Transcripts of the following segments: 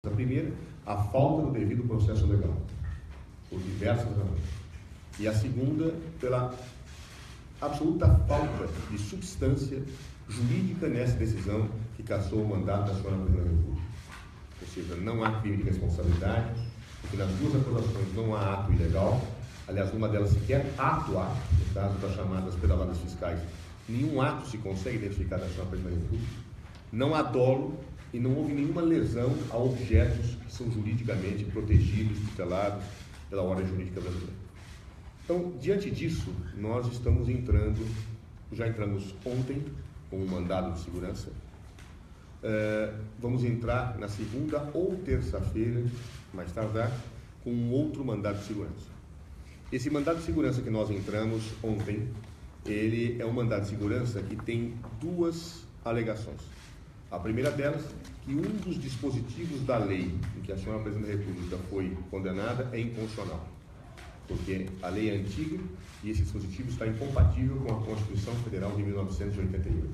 A primeira, a falta do devido processo legal, por diversas razões. E a segunda, pela absoluta falta de substância jurídica nessa decisão que cassou o mandato da senhora Presidente da República. Ou seja, não há crime de responsabilidade, porque nas duas acusações não há ato ilegal, aliás, numa delas sequer ato, no caso das chamadas pedaladas fiscais, nenhum ato se consegue identificar da senhora Presidente da República, não há dolo e não houve nenhuma lesão a objetos que são juridicamente protegidos, tutelados pela ordem jurídica brasileira. Então, diante disso, nós estamos já entramos ontem com um mandado de segurança, vamos entrar na segunda ou terça-feira, mais tardar, com um outro mandado de segurança. Esse mandado de segurança que nós entramos ontem, ele é um mandado de segurança que tem duas alegações. A primeira delas, que um dos dispositivos da lei em que a senhora Presidente da República foi condenada é inconstitucional, porque a lei é antiga e esse dispositivo está incompatível com a Constituição Federal de 1988.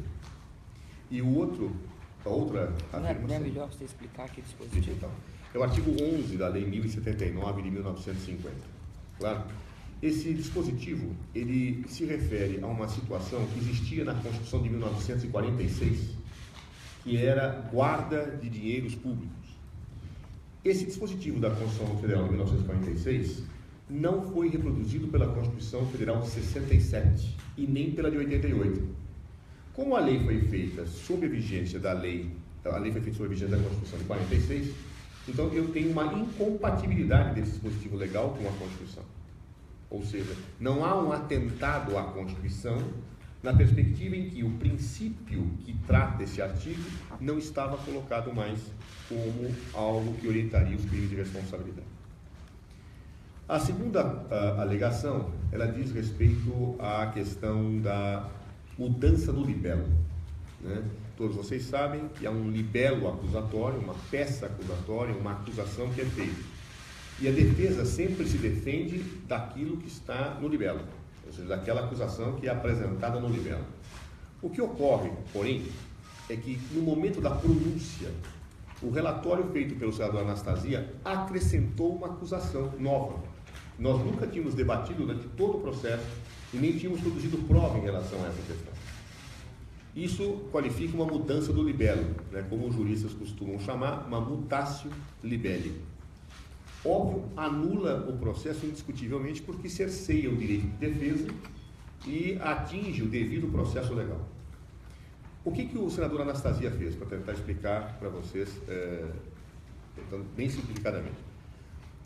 E a outra afirmação... Não é melhor você explicar que dispositivo? Então, é o artigo 11 da Lei 1079 de 1950. Claro? Esse dispositivo, ele se refere a uma situação que existia na Constituição de 1946, que era guarda de dinheiros públicos. Esse dispositivo da Constituição Federal de 1946 não foi reproduzido pela Constituição Federal de 67 e nem pela de 88. Como a lei foi feita sob a vigência da lei, a lei foi feita sob a vigência da Constituição de 46, então eu tenho uma incompatibilidade desse dispositivo legal com a Constituição. Ou seja, não há um atentado à Constituição na perspectiva em que o princípio que trata esse artigo não estava colocado mais como algo que orientaria os crimes de responsabilidade. A segunda alegação, ela diz respeito à questão da mudança do libelo, né? Todos vocês sabem que há um libelo acusatório, uma peça acusatória, uma acusação que é feita. E a defesa sempre se defende daquilo que está no libelo, ou seja, daquela acusação que é apresentada no libelo. O que ocorre, porém, é que no momento da pronúncia, o relatório feito pelo senador Anastasia acrescentou uma acusação nova. Nós nunca tínhamos debatido durante todo o processo e nem tínhamos produzido prova em relação a essa questão. Isso qualifica uma mudança do libelo, né, como os juristas costumam chamar, uma mutatio libelli. Óbvio, anula o processo indiscutivelmente porque cerceia o direito de defesa e atinge o devido processo legal. O que o senador Anastasia fez, para tentar explicar para vocês, tentando bem simplificadamente?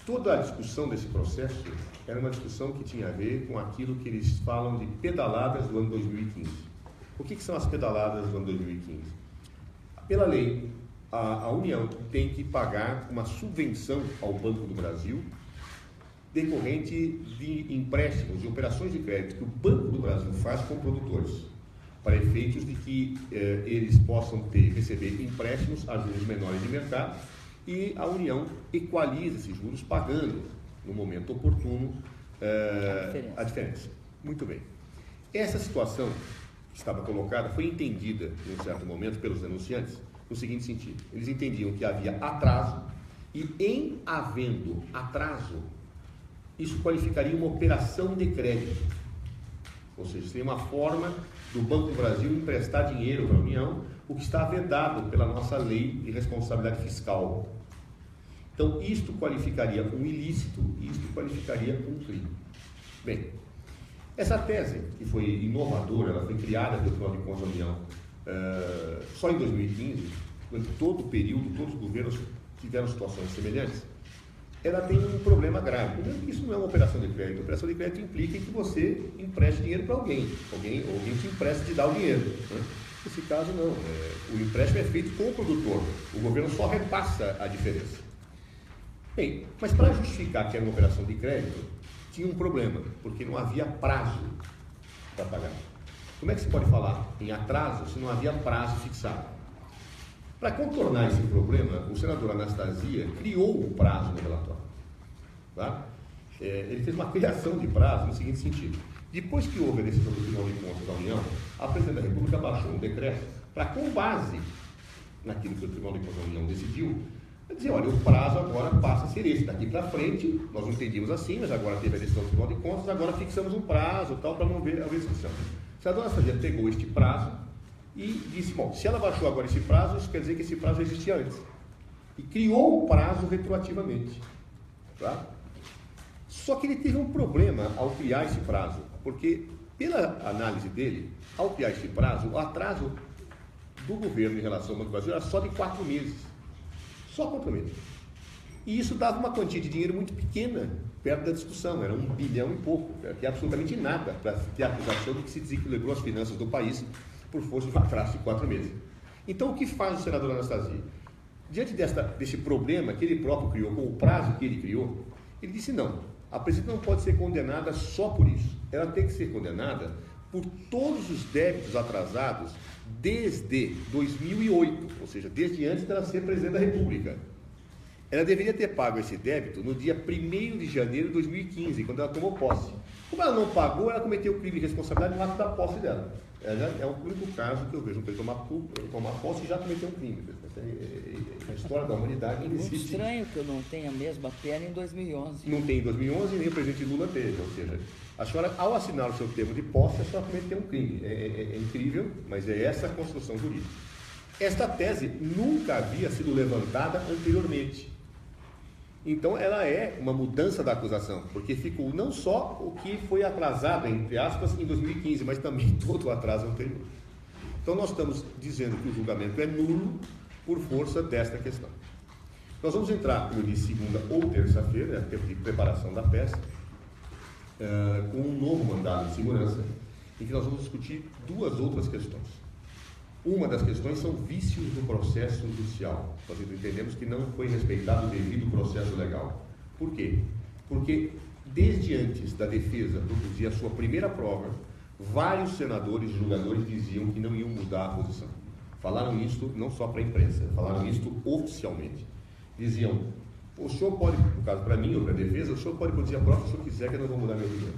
Toda a discussão desse processo era uma discussão que tinha a ver com aquilo que eles falam de pedaladas do ano 2015. O que são as pedaladas do ano 2015? Pela lei, a União tem que pagar uma subvenção ao Banco do Brasil decorrente de empréstimos, de operações de crédito que o Banco do Brasil faz com produtores, para efeitos de que eles possam receber empréstimos a juros menores de mercado e a União equaliza esses juros pagando, no momento oportuno, a diferença. Muito bem. Essa situação que estava colocada foi entendida, em um certo momento, pelos denunciantes, no seguinte sentido: eles entendiam que havia atraso e, em havendo atraso, isso qualificaria uma operação de crédito. Ou seja, seria uma forma do Banco do Brasil emprestar dinheiro para a União, o que está vedado pela nossa lei de responsabilidade fiscal. Então, isto qualificaria um ilícito e isto qualificaria um crime. Bem, essa tese, que foi inovadora, ela foi criada pelo Tribunal de Contas da União só em 2015, durante todo o período, todos os governos tiveram situações semelhantes. Ela tem um problema grave. Primeiro que isso não é uma operação de crédito. A operação de crédito implica que você empreste dinheiro para alguém te empresta e te dá o dinheiro, né? Nesse caso, não. O empréstimo é feito com o produtor. O governo só repassa a diferença. Bem, mas para justificar que era uma operação de crédito, tinha um problema, porque não havia prazo para pagar. Como é que se pode falar em atraso se não havia prazo fixado? Para contornar esse problema, o senador Anastasia criou um prazo no relatório. Tá? Ele fez uma criação de prazo no seguinte sentido: depois que houve a decisão do Tribunal de Contas da União, a Presidente da República baixou um decreto para, com base naquilo que o Tribunal de Contas da União decidiu, Vai dizer, olha, o prazo agora passa a ser esse, daqui para frente, nós não entendíamos assim, mas agora teve a decisão do Tribunal de Contas, agora fixamos um prazo tal para não ver a discussão. Se a dona Sargento pegou este prazo e disse, bom, se ela baixou agora esse prazo, isso quer dizer que esse prazo existia antes. E criou o prazo retroativamente. Tá? Só que ele teve um problema ao criar esse prazo, porque, pela análise dele, ao criar esse prazo, o atraso do governo em relação ao Banco do Brasil era só de 4 meses. Só 4 meses. E isso dava uma quantia de dinheiro muito pequena, perto da discussão, era 1 bilhão e pouco, que é absolutamente nada para ter a acusação de que se desequilibrou as finanças do país por força de um atraso de 4 meses. Então, o que faz o senador Anastasia? Diante desse problema que ele próprio criou, com o prazo que ele criou, ele disse não, a presidenta não pode ser condenada só por isso, ela tem que ser condenada por todos os débitos atrasados desde 2008, ou seja, desde antes dela ser presidente da República. Ela deveria ter pago esse débito no dia 1º de janeiro de 2015, quando ela tomou posse. Como ela não pagou, ela cometeu o crime de responsabilidade no ato da posse dela. É o único caso que eu vejo para ele tomar posse e já cometeu um crime. A história da humanidade não existe. É muito estranho que eu não tenha a mesma pena em 2011. Não tem em 2011 nem o presidente Lula teve, ou seja, a senhora, ao assinar o seu termo de posse, a senhora cometeu um crime. É incrível, mas é essa a construção jurídica. Esta tese nunca havia sido levantada anteriormente. Então, ela é uma mudança da acusação, porque ficou não só o que foi atrasado, entre aspas, em 2015, mas também todo o atraso anterior. Então, nós estamos dizendo que o julgamento é nulo por força desta questão. Nós vamos entrar, como eu disse, segunda ou terça-feira, tempo de preparação da peça, com um novo mandado de segurança, em que nós vamos discutir 2 outras questões. Uma das questões são vícios do processo judicial. Nós entendemos que não foi respeitado o devido processo legal. Por quê? Porque desde antes da defesa produzir a sua primeira prova, vários senadores e julgadores diziam que não iam mudar a posição. Falaram isso não só para a imprensa, falaram isso oficialmente. Diziam, o senhor pode, no caso para mim ou para a defesa, o senhor pode produzir a prova se o senhor quiser, que eu não vou mudar minha opinião.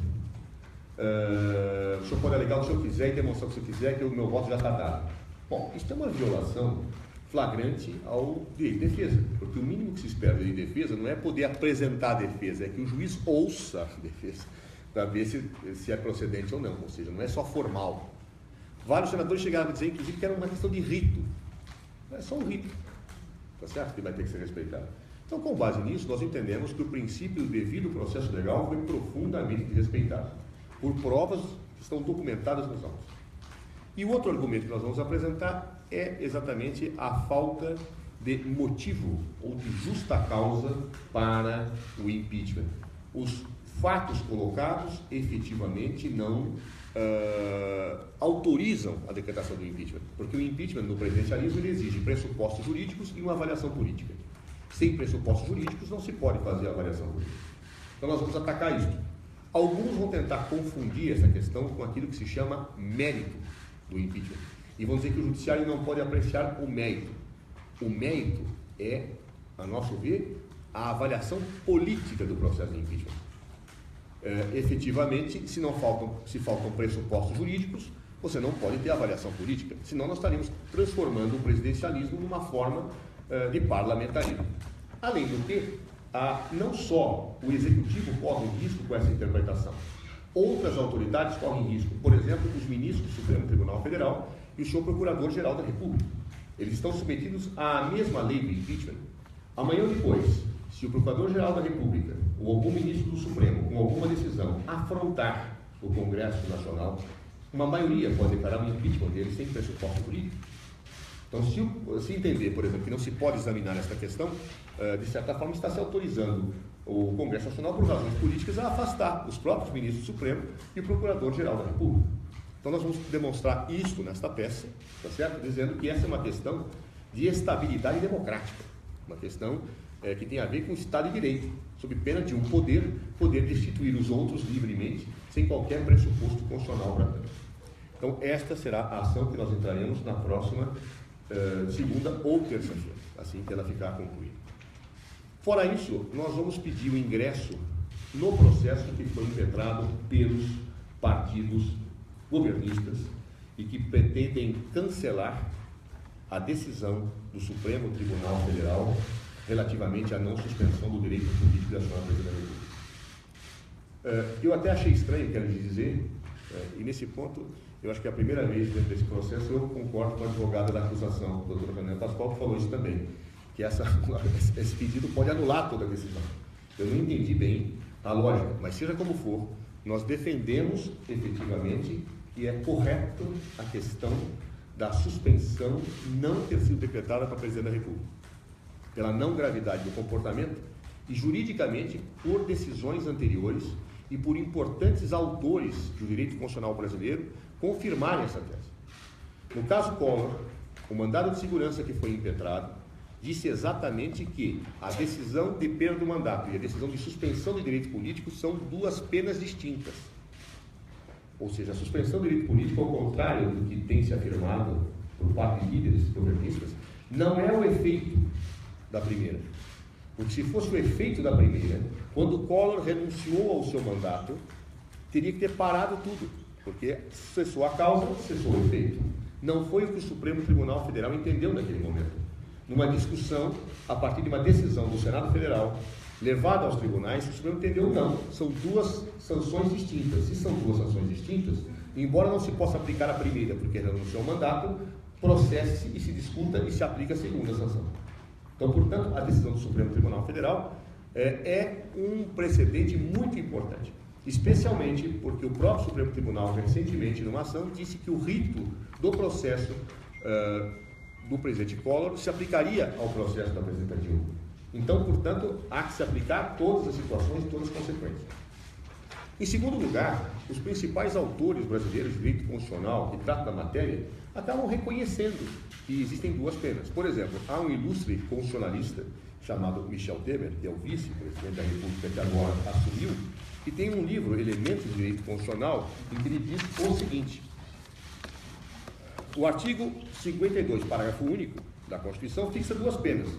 O senhor pode alegar o que o senhor quiser e demonstrar o que o senhor quiser, que o meu voto já está dado. Bom, isso é uma violação flagrante ao direito de defesa, porque o mínimo que se espera de defesa não é poder apresentar a defesa, é que o juiz ouça a defesa, para ver se é procedente ou não, ou seja, não é só formal. Vários senadores chegaram a dizer, inclusive, que era uma questão de rito. Não é só um rito, tá certo? Que vai ter que ser respeitado. Então, com base nisso, nós entendemos que o princípio do devido processo legal foi profundamente desrespeitado, por provas que estão documentadas nos autos. E o outro argumento que nós vamos apresentar é exatamente a falta de motivo ou de justa causa para o impeachment. Os fatos colocados efetivamente não autorizam a decretação do impeachment, porque o impeachment no presidencialismo ele exige pressupostos jurídicos e uma avaliação política. Sem pressupostos jurídicos não se pode fazer a avaliação política. Então nós vamos atacar isso. Alguns vão tentar confundir essa questão com aquilo que se chama mérito do impeachment. E vão dizer que o judiciário não pode apreciar o mérito. O mérito é, a nosso ver, a avaliação política do processo de impeachment. Efetivamente, se faltam pressupostos jurídicos, você não pode ter avaliação política, senão nós estaríamos transformando o presidencialismo numa forma de parlamentarismo. Além do que, não só o executivo corre risco com essa interpretação, outras autoridades correm risco, por exemplo, os ministros do Supremo Tribunal Federal e o senhor Procurador-Geral da República. Eles estão submetidos à mesma lei do impeachment. Amanhã ou depois, se o Procurador-Geral da República ou algum ministro do Supremo, com alguma decisão, afrontar o Congresso Nacional, uma maioria pode declarar o impeachment dele sem pressuposto político. Então, se entender, por exemplo, que não se pode examinar esta questão, de certa forma está se autorizando o Congresso Nacional, por razões políticas, a afastar os próprios ministros do Supremo e o Procurador-Geral da República. Então, nós vamos demonstrar isso nesta peça, tá certo? Dizendo que essa é uma questão de estabilidade democrática, uma questão que tem a ver com o Estado de Direito, sob pena de um poder destituir os outros livremente, sem qualquer pressuposto constitucional para tanto. Então, esta será a ação que nós entraremos na próxima segunda ou terça-feira, assim que ela ficar concluída. Fora isso, nós vamos pedir o ingresso no processo que foi impetrado pelos partidos governistas e que pretendem cancelar a decisão do Supremo Tribunal Federal relativamente à não suspensão do direito político da senhora Presidente da República. Eu até achei estranho, quero lhe dizer, e nesse ponto, eu acho que é a primeira vez dentro desse processo eu concordo com a advogada da acusação, a doutora Fernanda Pascoal, que falou isso também, que esse pedido pode anular toda a decisão. Eu não entendi bem a lógica, mas seja como for, nós defendemos efetivamente que é correto a questão da suspensão não ter sido decretada para a Presidente da República, pela não gravidade do comportamento e juridicamente por decisões anteriores e por importantes autores do direito constitucional brasileiro confirmarem essa tese. No caso Collor, o mandado de segurança que foi impetrado disse exatamente que a decisão de perda do mandato e a decisão de suspensão do direito político são duas penas distintas. Ou seja, a suspensão do direito político, ao contrário do que tem se afirmado por parte de líderes governistas, não é o efeito da primeira. Porque se fosse o efeito da primeira, quando Collor renunciou ao seu mandato, teria que ter parado tudo, porque cessou a causa, cessou o efeito. Não foi o que o Supremo Tribunal Federal entendeu naquele momento. Numa discussão, a partir de uma decisão do Senado Federal, levada aos tribunais, o Supremo entendeu não, são duas sanções distintas. Se são duas sanções distintas, embora não se possa aplicar a primeira, porque renunciou ao mandato, processe-se e se discuta e se aplica a segunda sanção. Então, portanto, a decisão do Supremo Tribunal Federal é um precedente muito importante, especialmente porque o próprio Supremo Tribunal, recentemente, numa ação, disse que o rito do processo do presidente Collor se aplicaria ao processo da presidenta Dilma. Então, portanto, há que se aplicar a todas as situações e todas as consequências. Em segundo lugar, os principais autores brasileiros de direito constitucional que tratam da matéria acabam reconhecendo que existem duas penas. Por exemplo, há um ilustre constitucionalista chamado Michel Temer, que é o vice-presidente da República que agora assumiu, que tem um livro, Elementos de Direito Constitucional, em que ele diz o seguinte: o artigo 52, parágrafo único da Constituição, fixa duas penas: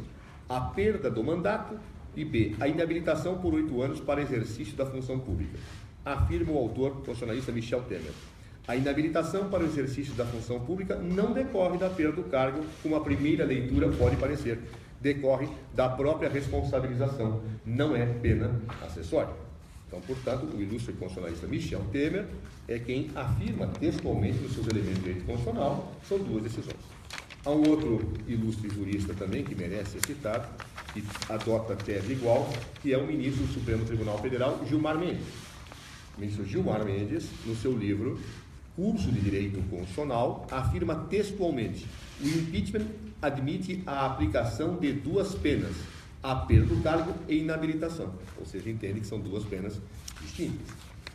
a perda do mandato e B, a inabilitação por 8 anos para exercício da função pública. Afirma o autor constitucionalista Michel Temer. A inabilitação para o exercício da função pública não decorre da perda do cargo, como a primeira leitura pode parecer. Decorre da própria responsabilização, não é pena acessória. Então, portanto, o ilustre constitucionalista Michel Temer é quem afirma textualmente nos seus elementos de direito constitucional que são duas decisões. Há um outro ilustre jurista também que merece ser citado, que adota a tese igual, que é o ministro do Supremo Tribunal Federal, Gilmar Mendes. O ministro Gilmar Mendes, no seu livro Curso de Direito Constitucional, afirma textualmente: o impeachment admite a aplicação de duas penas, a perda do cargo e inabilitação. Ou seja, entende que são duas penas distintas.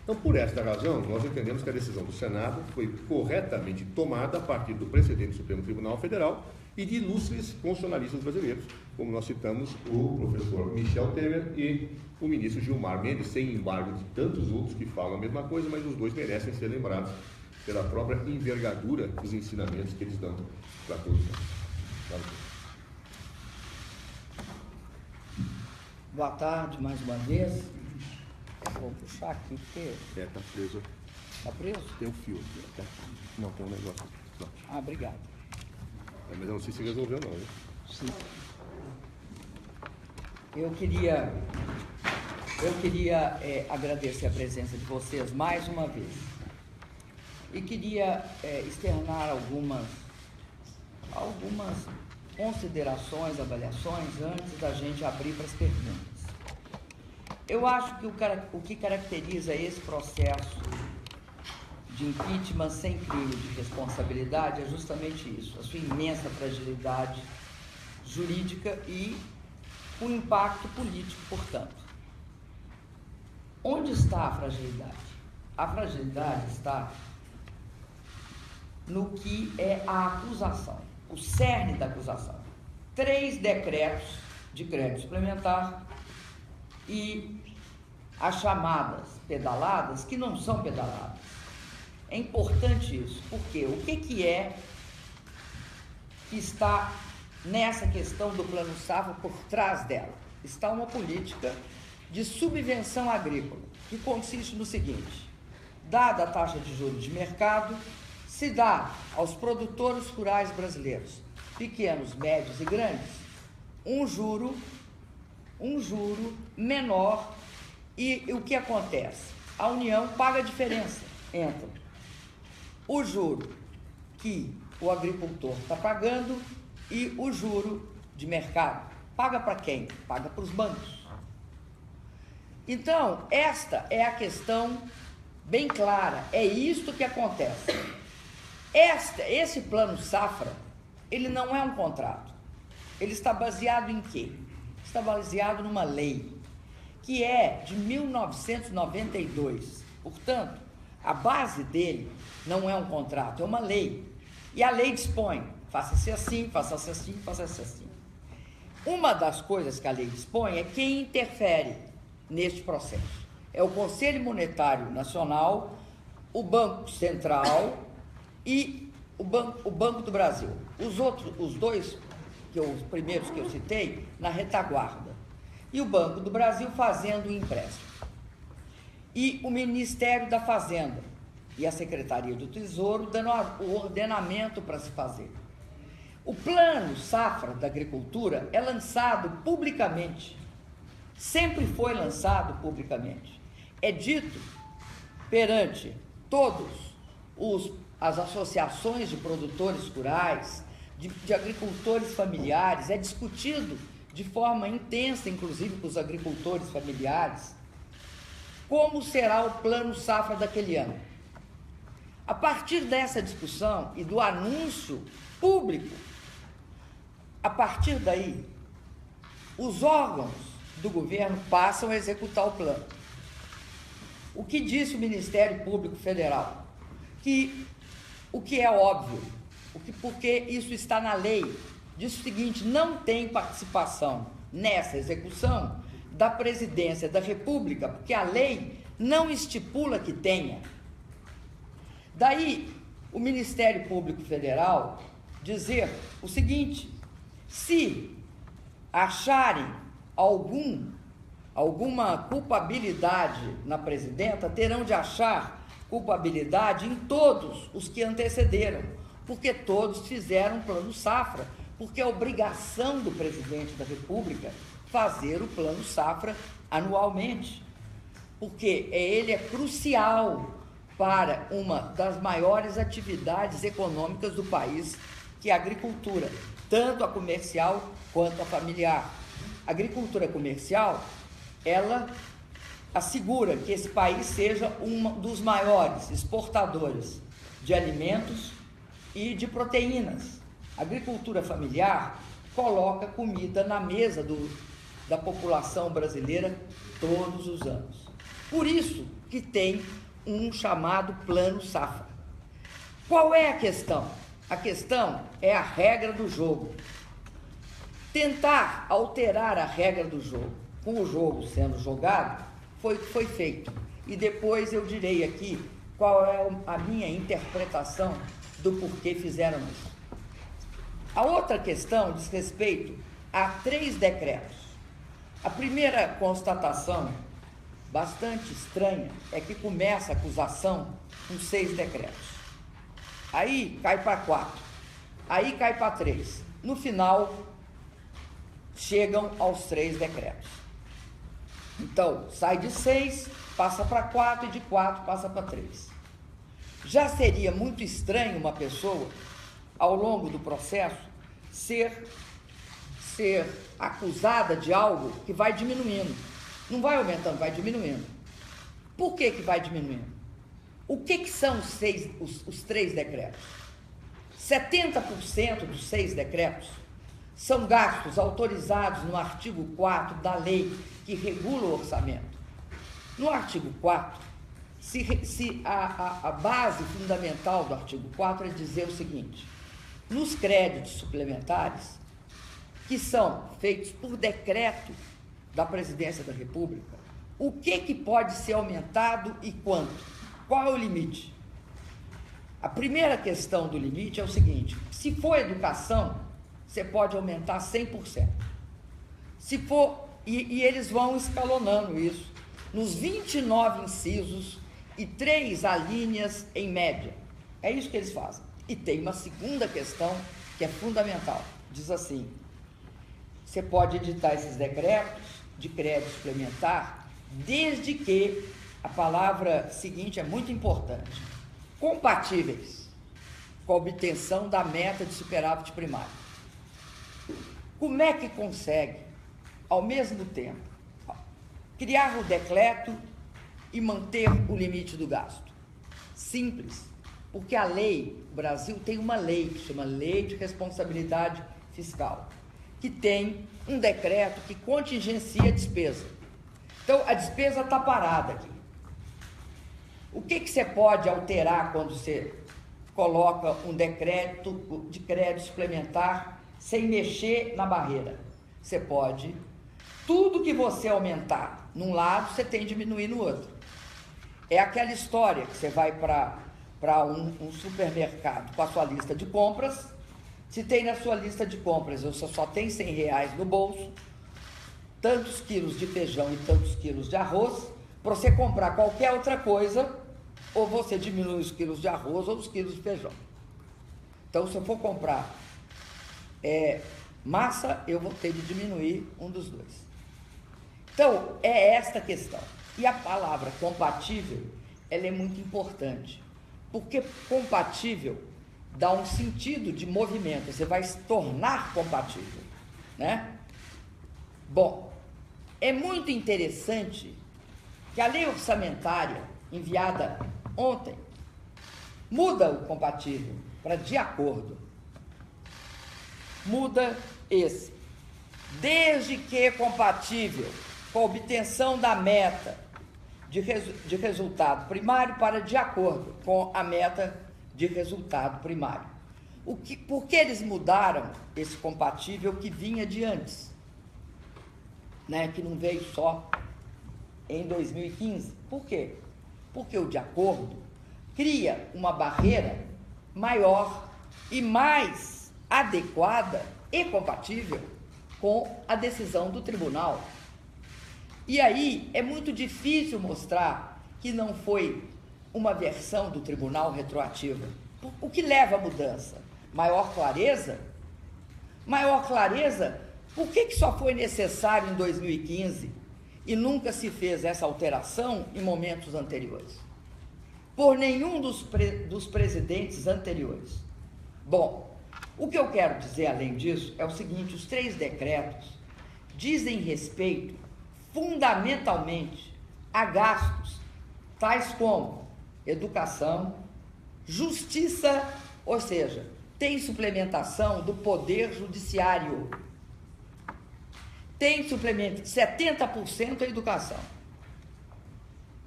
Então, por esta razão, nós entendemos que a decisão do Senado foi corretamente tomada a partir do precedente do Supremo Tribunal Federal e de ilustres constitucionalistas brasileiros, como nós citamos o professor Michel Temer e o ministro Gilmar Mendes, sem embargo de tantos outros que falam a mesma coisa, mas os dois merecem ser lembrados pela própria envergadura dos ensinamentos que eles dão para todos nós. Boa tarde, mais uma vez. Vou puxar aqui, porque... Tá preso. Tá preso? Tem um fio aqui, tá? Não, tem um negócio aqui. Não. Ah, obrigado. Mas eu não sei se resolveu não, né? Sim. Eu queria agradecer a presença de vocês mais uma vez. E queria externar algumas considerações, avaliações, antes da gente abrir para as perguntas. Eu acho que o que caracteriza esse processo de impeachment sem crime de responsabilidade é justamente isso, a sua imensa fragilidade jurídica e o impacto político, portanto. Onde está a fragilidade? A fragilidade está no que é a acusação, o cerne da acusação. 3 decretos de crédito suplementar e as chamadas pedaladas, que não são pedaladas. É importante isso, porque o que é que está nessa questão do Plano Safra por trás dela? Está uma política de subvenção agrícola, que consiste no seguinte: dada a taxa de juros de mercado, se dá aos produtores rurais brasileiros, pequenos, médios e grandes, um juro um juro menor. E o que acontece? A União paga a diferença entre o juro que o agricultor está pagando e o juro de mercado. Paga para quem? Paga para os bancos. Então, esta é a questão bem clara, é isto que acontece. Esse plano safra, ele não é um contrato. Ele está baseado em quê? Está baseado numa lei, que é de 1992. Portanto, a base dele não é um contrato, é uma lei. E a lei dispõe, faça-se assim, faça-se assim, faça-se assim. Uma das coisas que a lei dispõe é quem interfere neste processo. É o Conselho Monetário Nacional, o Banco Central e o Banco do Brasil. Os dois, os primeiros que eu citei, na retaguarda. E o Banco do Brasil fazendo o empréstimo. E o Ministério da Fazenda e a Secretaria do Tesouro dando o ordenamento para se fazer. O Plano Safra da Agricultura é lançado publicamente, sempre foi lançado publicamente. É dito perante todos as associações de produtores rurais, de agricultores familiares, é discutido de forma intensa, inclusive com os agricultores familiares, como será o Plano Safra daquele ano. A partir dessa discussão e do anúncio público, a partir daí, os órgãos do governo passam a executar o plano. O que disse o Ministério Público Federal? O que é óbvio, porque isso está na lei, diz o seguinte: não tem participação nessa execução da Presidência da República, porque a lei não estipula que tenha. Daí, o Ministério Público Federal dizer o seguinte: se acharem alguma culpabilidade na presidenta, terão de achar culpabilidade em todos os que antecederam, porque todos fizeram um plano safra, porque é obrigação do presidente da República fazer o plano safra anualmente, porque ele é crucial para uma das maiores atividades econômicas do país, que é a agricultura, tanto a comercial quanto a familiar. A agricultura comercial, ela assegura que esse país seja um dos maiores exportadores de alimentos e de proteínas. A agricultura familiar coloca comida na mesa da população brasileira todos os anos. Por isso que tem um chamado Plano Safra. Qual é a questão? A questão é a regra do jogo. Tentar alterar a regra do jogo, com o jogo sendo jogado, foi feito. E depois eu direi aqui qual é a minha interpretação do porquê fizeram isso. A outra questão diz respeito a 3 decretos. A primeira constatação, bastante estranha, é que começa a acusação com 6 decretos. Aí cai para 4, aí cai para 3. No final, chegam aos 3 decretos. Então, sai de 6, passa para 4 e de 4 passa para 3. Já seria muito estranho uma pessoa, ao longo do processo, ser acusada de algo que vai diminuindo. Não vai aumentando, vai diminuindo. Por que vai diminuindo? O que são os 3 decretos? 70% dos 6 decretos são gastos autorizados no artigo 4 da lei que regula o orçamento. No artigo 4, a base fundamental do artigo 4 é dizer o seguinte: nos créditos suplementares, que são feitos por decreto da Presidência da República, o que pode ser aumentado e quanto? Qual é o limite? A primeira questão do limite é o seguinte: se for educação, você pode aumentar 100%. Se for, e eles vão escalonando isso, nos 29 incisos e 3 alíneas em média. É isso que eles fazem. E tem uma segunda questão que é fundamental. Diz assim: você pode editar esses decretos de crédito suplementar, desde que, a palavra seguinte é muito importante, compatíveis com a obtenção da meta de superávit primário. Como é que consegue, ao mesmo tempo, criar o decreto e manter o limite do gasto? Simples, porque a lei, o Brasil tem uma lei que chama Lei de Responsabilidade Fiscal, que tem um decreto que contingencia a despesa. Então, a despesa está parada aqui. O que você pode alterar quando você coloca um decreto de crédito suplementar sem mexer na barreira? Você pode, tudo que você aumentar num lado, você tem que diminuir no outro. É aquela história que você vai para um supermercado com a sua lista de compras. Se tem na sua lista de compras, você só tem R$100 no bolso, tantos quilos de feijão e tantos quilos de arroz, para você comprar qualquer outra coisa, ou você diminui os quilos de arroz ou os quilos de feijão. Então, se eu for comprar massa, eu vou ter de diminuir um dos dois. Então, é esta questão. E a palavra compatível, ela é muito importante, porque compatível dá um sentido de movimento, você vai se tornar compatível, né? Bom, é muito interessante que a lei orçamentária enviada ontem muda o compatível para de acordo. Muda esse. Desde que compatível com a obtenção da meta de resultado primário para de acordo com a meta de resultado primário. Por que eles mudaram esse compatível que vinha de antes? Né, que não veio só em 2015. Por quê? Porque o de acordo cria uma barreira maior e mais adequada e compatível com a decisão do tribunal. E aí é muito difícil mostrar que não foi uma versão do tribunal retroativa. O que leva à mudança? Maior clareza? Maior clareza, por que só foi necessário em 2015 e nunca se fez essa alteração em momentos anteriores? Por nenhum dos presidentes anteriores. Bom, o que eu quero dizer além disso é o seguinte: os 3 decretos dizem respeito fundamentalmente a gastos tais como educação, justiça, ou seja, tem suplementação do poder judiciário. Tem suplemento de 70% a educação.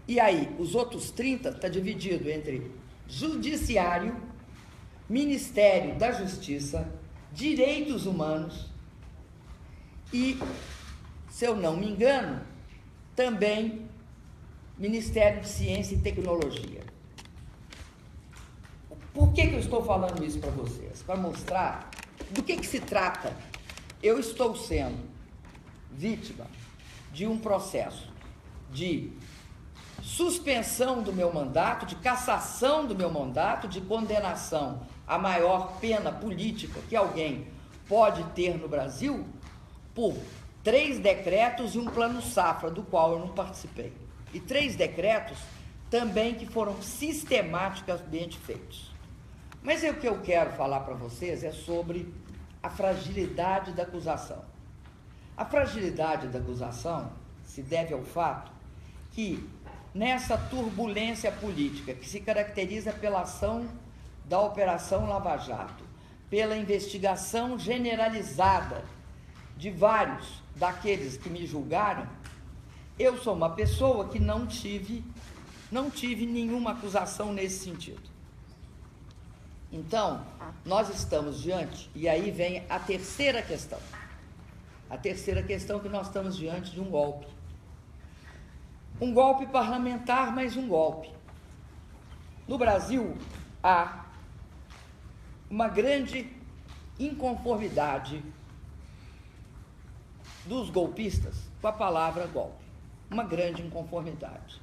E aí, os outros 30% está dividido entre judiciário, Ministério da Justiça, Direitos Humanos e, se eu não me engano, também Ministério de Ciência e Tecnologia. Por que eu estou falando isso para vocês? Para mostrar do que se trata. Eu estou sendo vítima de um processo de suspensão do meu mandato, de cassação do meu mandato, de condenação à maior pena política que alguém pode ter no Brasil, por 3 decretos e um plano safra, do qual eu não participei. E 3 decretos também que foram sistematicamente feitos. Mas o que eu quero falar para vocês é sobre a fragilidade da acusação. A fragilidade da acusação se deve ao fato que, nessa turbulência política que se caracteriza pela ação da Operação Lava Jato, pela investigação generalizada de vários daqueles que me julgaram, eu sou uma pessoa que não tive nenhuma acusação nesse sentido. Então, nós estamos diante, e aí vem a terceira questão. A terceira questão, que nós estamos diante de um golpe. Um golpe parlamentar, mas um golpe. No Brasil, há uma grande inconformidade dos golpistas com a palavra golpe. Uma grande inconformidade.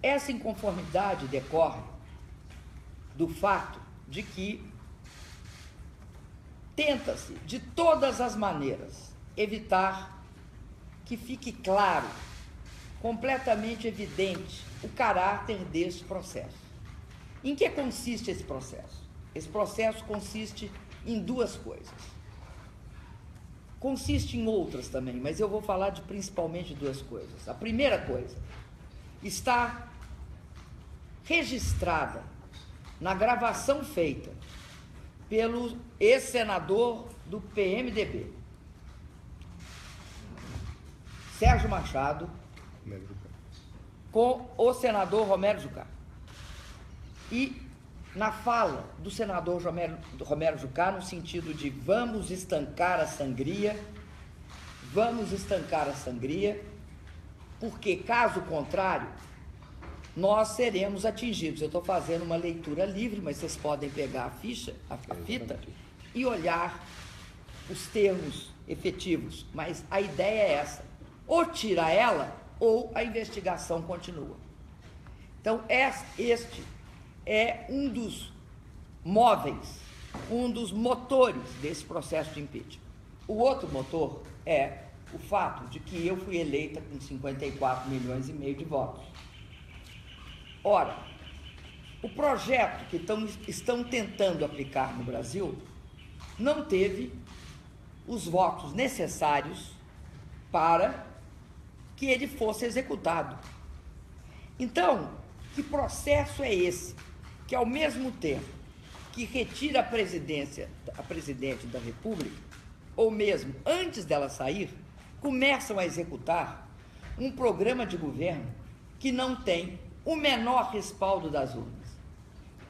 Essa inconformidade decorre do fato de que tenta-se, de todas as maneiras, evitar que fique claro, completamente evidente, o caráter desse processo. Em que consiste esse processo? Esse processo consiste em duas coisas. Consiste em outras também, mas eu vou falar principalmente de duas coisas. A primeira coisa está registrada na gravação feita pelo ex-senador do PMDB, Sérgio Machado, com o senador Romero Jucá. E na fala do senador Romero Jucá, no sentido de vamos estancar a sangria, porque caso contrário, nós seremos atingidos. Eu estou fazendo uma leitura livre, mas vocês podem pegar a fita e olhar os termos efetivos, mas a ideia é essa: ou tira ela, ou a investigação continua. Então, este é um dos móveis, um dos motores desse processo de impeachment. O outro motor é o fato de que eu fui eleita com 54 milhões e meio de votos. Ora, o projeto que estão tentando aplicar no Brasil não teve os votos necessários para que ele fosse executado. Então, que processo é esse que, ao mesmo tempo que retira a presidente da República, ou mesmo antes dela sair, começam a executar um programa de governo que não tem o menor respaldo das urnas?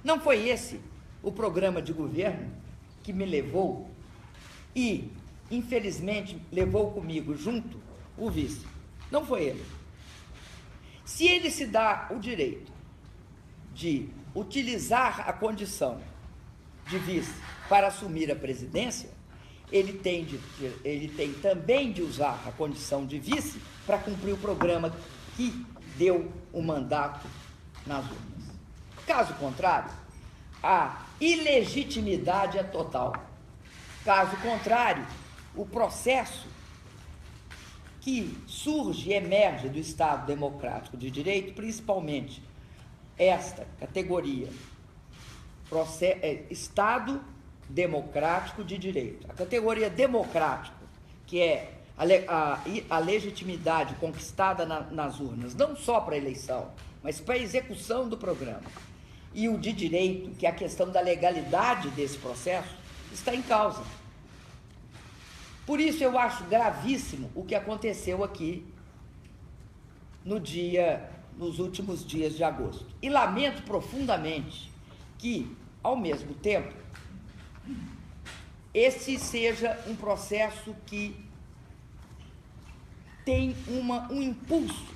Não foi esse o programa de governo que me levou e, infelizmente, levou comigo junto o vice? Não foi ele. Se ele se dá o direito de utilizar a condição de vice para assumir a presidência, ele tem também de usar a condição de vice para cumprir o programa que deu o mandato nas urnas. Caso contrário, a ilegitimidade é total. Caso contrário, o processo que surge e emerge do Estado Democrático de Direito, principalmente esta categoria, Estado Democrático de Direito. A categoria democrático, que é a legitimidade conquistada nas urnas, não só para a eleição, mas para a execução do programa. E o de direito, que é a questão da legalidade desse processo, está em causa. Por isso eu acho gravíssimo o que aconteceu aqui nos últimos dias de agosto. E lamento profundamente que, ao mesmo tempo, esse seja um processo que tem um impulso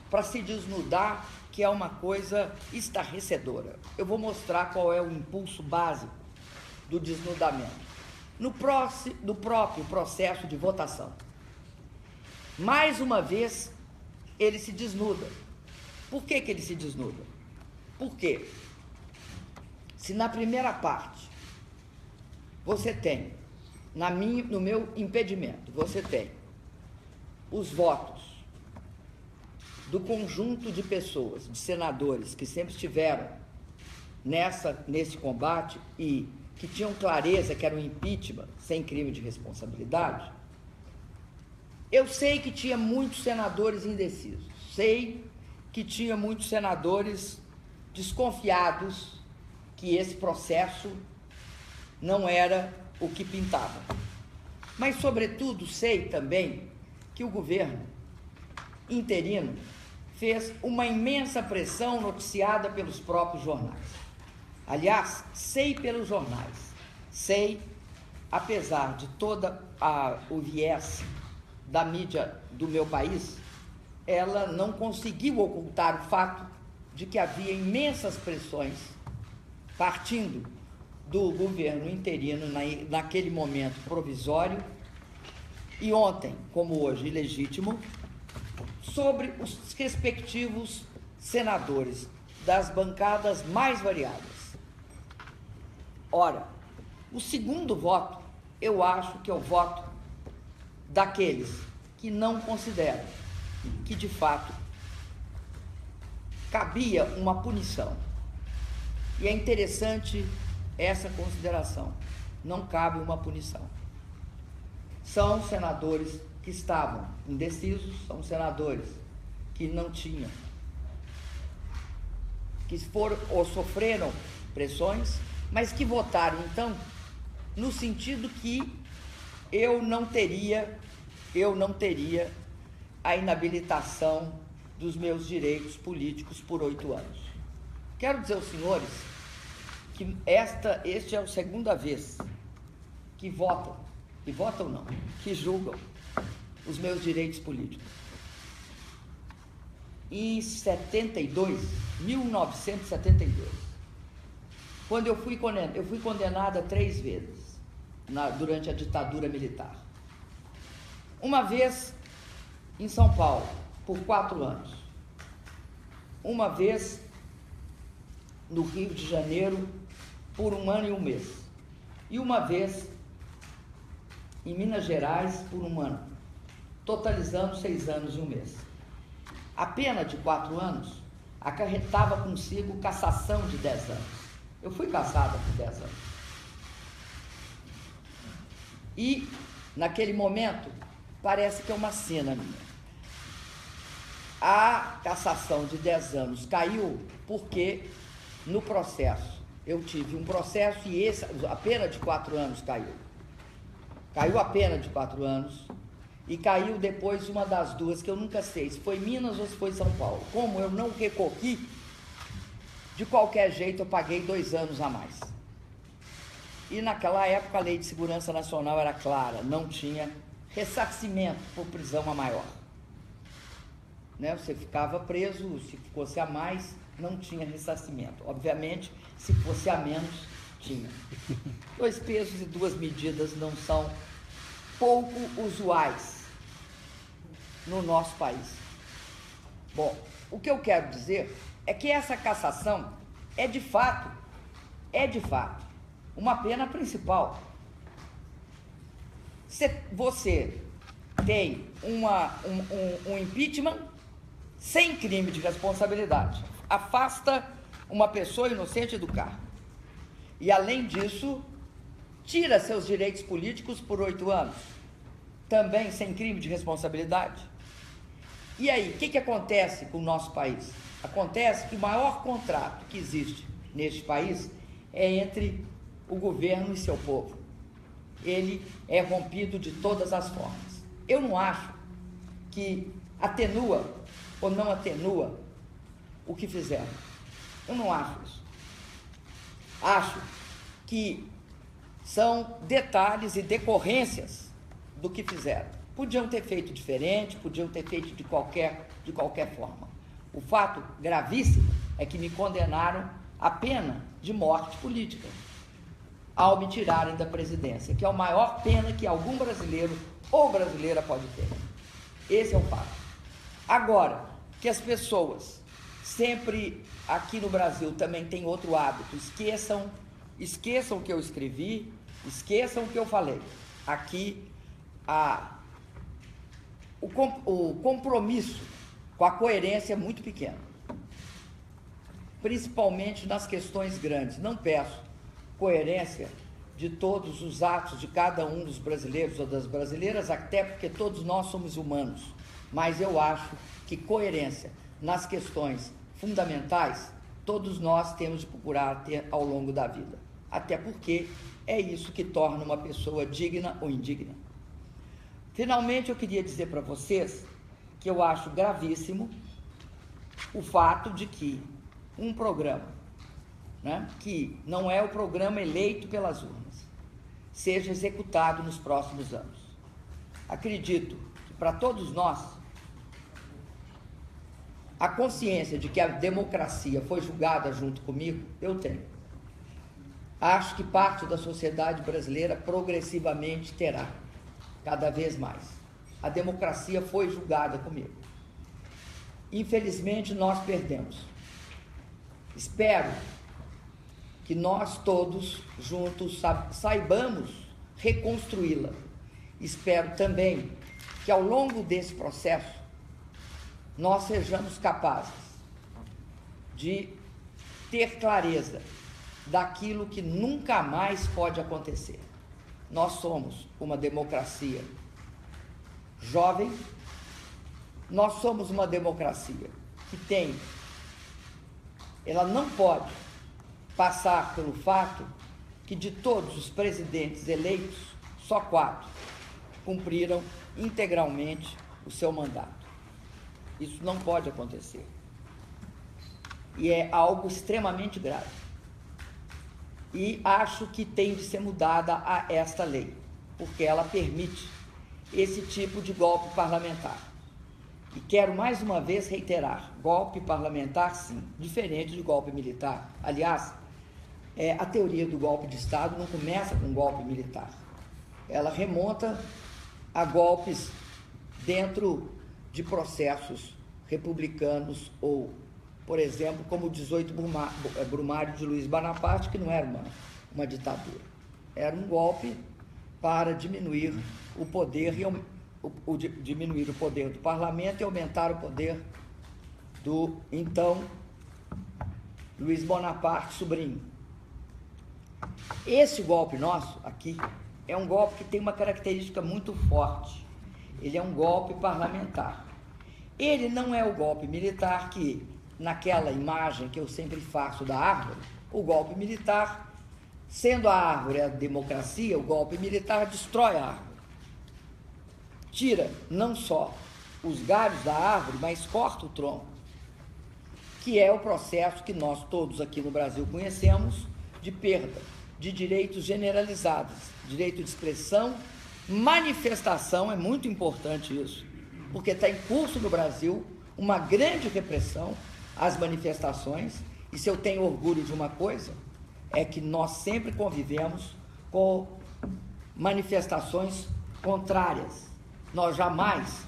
para se desnudar, que é uma coisa estarrecedora. Eu vou mostrar qual é o impulso básico do desnudamento. No próprio processo de votação. Mais uma vez, ele se desnuda. Por que ele se desnuda? Porque, se na primeira parte você tem, no meu impedimento, você tem os votos do conjunto de pessoas, de senadores que sempre estiveram nesse combate e que tinham clareza que era um impeachment sem crime de responsabilidade, eu sei que tinha muitos senadores indecisos, sei que tinha muitos senadores desconfiados que esse processo não era o que pintava. Mas, sobretudo, sei também que o governo interino fez uma imensa pressão noticiada pelos próprios jornais. Aliás, sei pelos jornais, sei, apesar de toda o viés da mídia do meu país, ela não conseguiu ocultar o fato de que havia imensas pressões partindo do governo interino naquele momento provisório e ontem, como hoje, ilegítimo, sobre os respectivos senadores das bancadas mais variadas. Ora, o segundo voto, eu acho que é o voto daqueles que não considero que, de fato, cabia uma punição. E é interessante essa consideração. Não cabe uma punição. São senadores que estavam indecisos, são senadores que não tinham, que foram ou sofreram pressões, mas que votaram, então, no sentido que eu não teria a inabilitação dos meus direitos políticos por 8 anos. Quero dizer aos senhores que este é a segunda vez que votam não, que julgam os meus direitos políticos. Em 1972, quando eu fui condenada 3 vezes durante a ditadura militar. Uma vez em São Paulo, por 4 anos. Uma vez no Rio de Janeiro, por 1 ano e 1 mês. E uma vez em Minas Gerais, por 1 ano. Totalizando 6 anos e 1 mês. A pena de 4 anos acarretava consigo cassação de 10 anos. Eu fui cassada por 10 anos. E, naquele momento, parece que é uma cena minha. A cassação de 10 anos caiu porque, no processo, eu tive um processo e a pena de 4 anos caiu. Caiu a pena de 4 anos e caiu depois uma das duas, que eu nunca sei se foi Minas ou se foi São Paulo. Como eu não recorri, de qualquer jeito eu paguei 2 anos a mais. E naquela época a Lei de Segurança Nacional era clara, não tinha ressarcimento por prisão a maior. Né? Você ficava preso, se fosse a mais, não tinha ressarcimento. Obviamente, se fosse a menos, tinha. 2 pesos e 2 medidas não são pouco usuais no nosso país. Bom, o que eu quero dizer é que essa cassação é de fato, uma pena principal. Você tem um impeachment sem crime de responsabilidade. Afasta uma pessoa inocente do cargo. E, além disso, tira seus direitos políticos por 8 anos. Também sem crime de responsabilidade. E aí, o que acontece com o nosso país? Acontece que o maior contrato que existe neste país é entre o governo e seu povo. Ele é rompido de todas as formas. Eu não acho que atenua ou não atenua o que fizeram. Eu não acho isso. Acho que são detalhes e decorrências do que fizeram. Podiam ter feito diferente, podiam ter feito de qualquer forma. O fato gravíssimo é que me condenaram à pena de morte política ao me tirarem da presidência, que é a maior pena que algum brasileiro ou brasileira pode ter. Esse é o fato. Agora, que as pessoas sempre aqui no Brasil também têm outro hábito, esqueçam o que eu escrevi, esqueçam o que eu falei. Aqui, o compromisso com a coerência é muito pequeno, principalmente nas questões grandes. Não peço coerência de todos os atos de cada um dos brasileiros ou das brasileiras, até porque todos nós somos humanos, mas eu acho que coerência nas questões fundamentais, todos nós temos de procurar ter ao longo da vida, até porque é isso que torna uma pessoa digna ou indigna. Finalmente, eu queria dizer para vocês que eu acho gravíssimo o fato de que um programa, né, que não é o programa eleito pelas urnas, seja executado nos próximos anos. Acredito que para todos nós, a consciência de que a democracia foi julgada junto comigo, eu tenho. Acho que parte da sociedade brasileira progressivamente terá, cada vez mais. A democracia foi julgada comigo. Infelizmente, nós perdemos. Espero que nós todos juntos saibamos reconstruí-la. Espero também que que ao longo desse processo nós sejamos capazes de ter clareza daquilo que nunca mais pode acontecer. Nós somos uma democracia jovem, nós somos uma democracia que ela não pode passar pelo fato que de todos os presidentes eleitos, só 4 cumpriram integralmente o seu mandato. Isso não pode acontecer. E é algo extremamente grave. E acho que tem de ser mudada esta lei, porque ela permite esse tipo de golpe parlamentar. E quero mais uma vez reiterar, golpe parlamentar sim, diferente de golpe militar. Aliás, a teoria do golpe de Estado não começa com golpe militar. Ela remonta a golpes dentro de processos republicanos ou, por exemplo, como o 18 Brumário de Luiz Bonaparte, que não era uma ditadura. Era um golpe para diminuir o poder diminuir o poder do parlamento e aumentar o poder do então Luiz Bonaparte sobrinho. Esse golpe nosso aqui é um golpe que tem uma característica muito forte. Ele é um golpe parlamentar. Ele não é o golpe militar que, naquela imagem que eu sempre faço da árvore, o golpe militar, sendo a árvore a democracia, o golpe militar destrói a árvore. Tira não só os galhos da árvore, mas corta o tronco, que é o processo que nós todos aqui no Brasil conhecemos de perda de direitos generalizados, direito de expressão, manifestação, é muito importante isso, porque está em curso no Brasil uma grande repressão às manifestações, e se eu tenho orgulho de uma coisa, é que nós sempre convivemos com manifestações contrárias. Nós jamais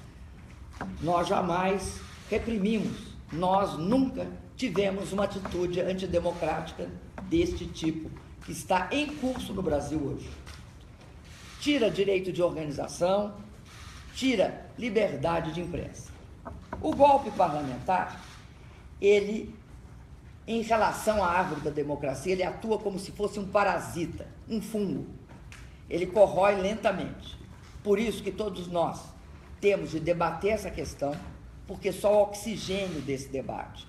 reprimimos, nós nunca tivemos uma atitude antidemocrática deste tipo, que está em curso no Brasil hoje. Tira direito de organização, tira liberdade de imprensa. O golpe parlamentar, ele, em relação à árvore da democracia, ele atua como se fosse um parasita, um fungo. Ele corrói lentamente. Por isso que todos nós temos de debater essa questão, porque só o oxigênio desse debate,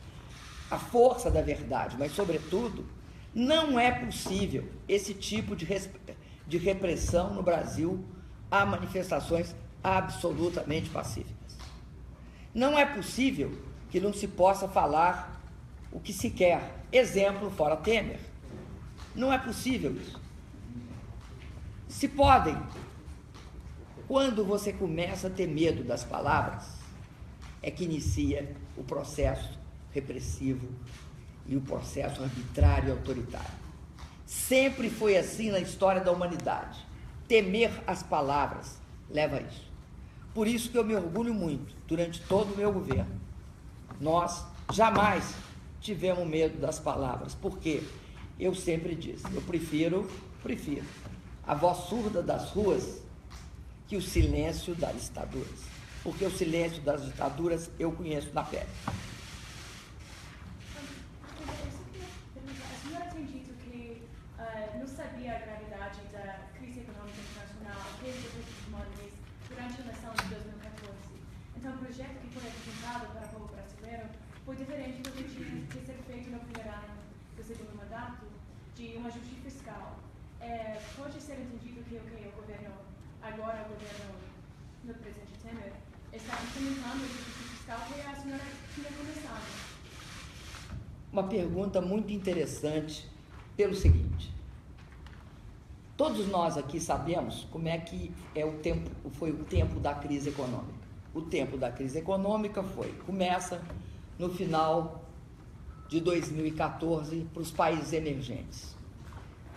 a força da verdade, mas, sobretudo, não é possível esse tipo de repressão no Brasil a manifestações absolutamente pacíficas. Não é possível que não se possa falar o que se quer. Exemplo, fora Temer. Não é possível isso. Se podem. Quando você começa a ter medo das palavras, é que inicia o processo repressivo e o processo arbitrário e autoritário. Sempre foi assim na história da humanidade. Temer as palavras leva a isso. Por isso que eu me orgulho muito, durante todo o meu governo. Nós jamais tivemos medo das palavras, porque eu sempre disse, eu prefiro a voz surda das ruas que o silêncio das ditaduras, porque o silêncio das ditaduras eu conheço na pele. A senhora tem dito que não sabia a gravidade da crise econômica internacional, a crise dos recursos commodities, durante a eleição de 2014. Então, o projeto que foi apresentado para o povo brasileiro foi diferente do que tinha que ser feito no primeiro ano do segundo mandato, de um ajuste fiscal. Pode ser entendido que o governo, agora o governo do presidente Temer, está implementando o ajuste fiscal que a senhora tinha começado. Uma pergunta muito interessante pelo seguinte: todos nós aqui sabemos como é que foi o tempo da crise econômica. O tempo da crise econômica começa no final de 2014 para os países emergentes.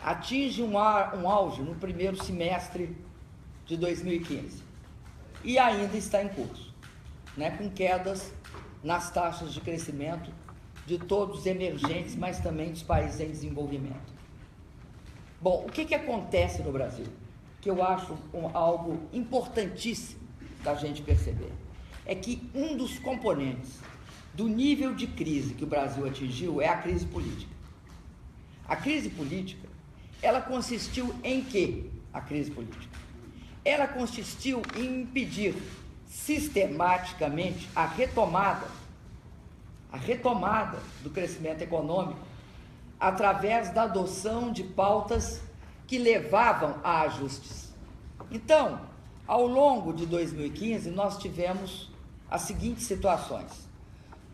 Atinge um auge no primeiro semestre de 2015 e ainda está em curso, com quedas nas taxas de crescimento de todos os emergentes, mas também dos países em desenvolvimento. Bom, o que acontece no Brasil? Que eu acho algo importantíssimo da gente perceber é que um dos componentes do nível de crise que o Brasil atingiu é a crise política. A crise política, ela consistiu em quê? A crise política. Ela consistiu em impedir sistematicamente a retomada do crescimento econômico através da adoção de pautas que levavam a ajustes. Então, ao longo de 2015, nós tivemos as seguintes situações.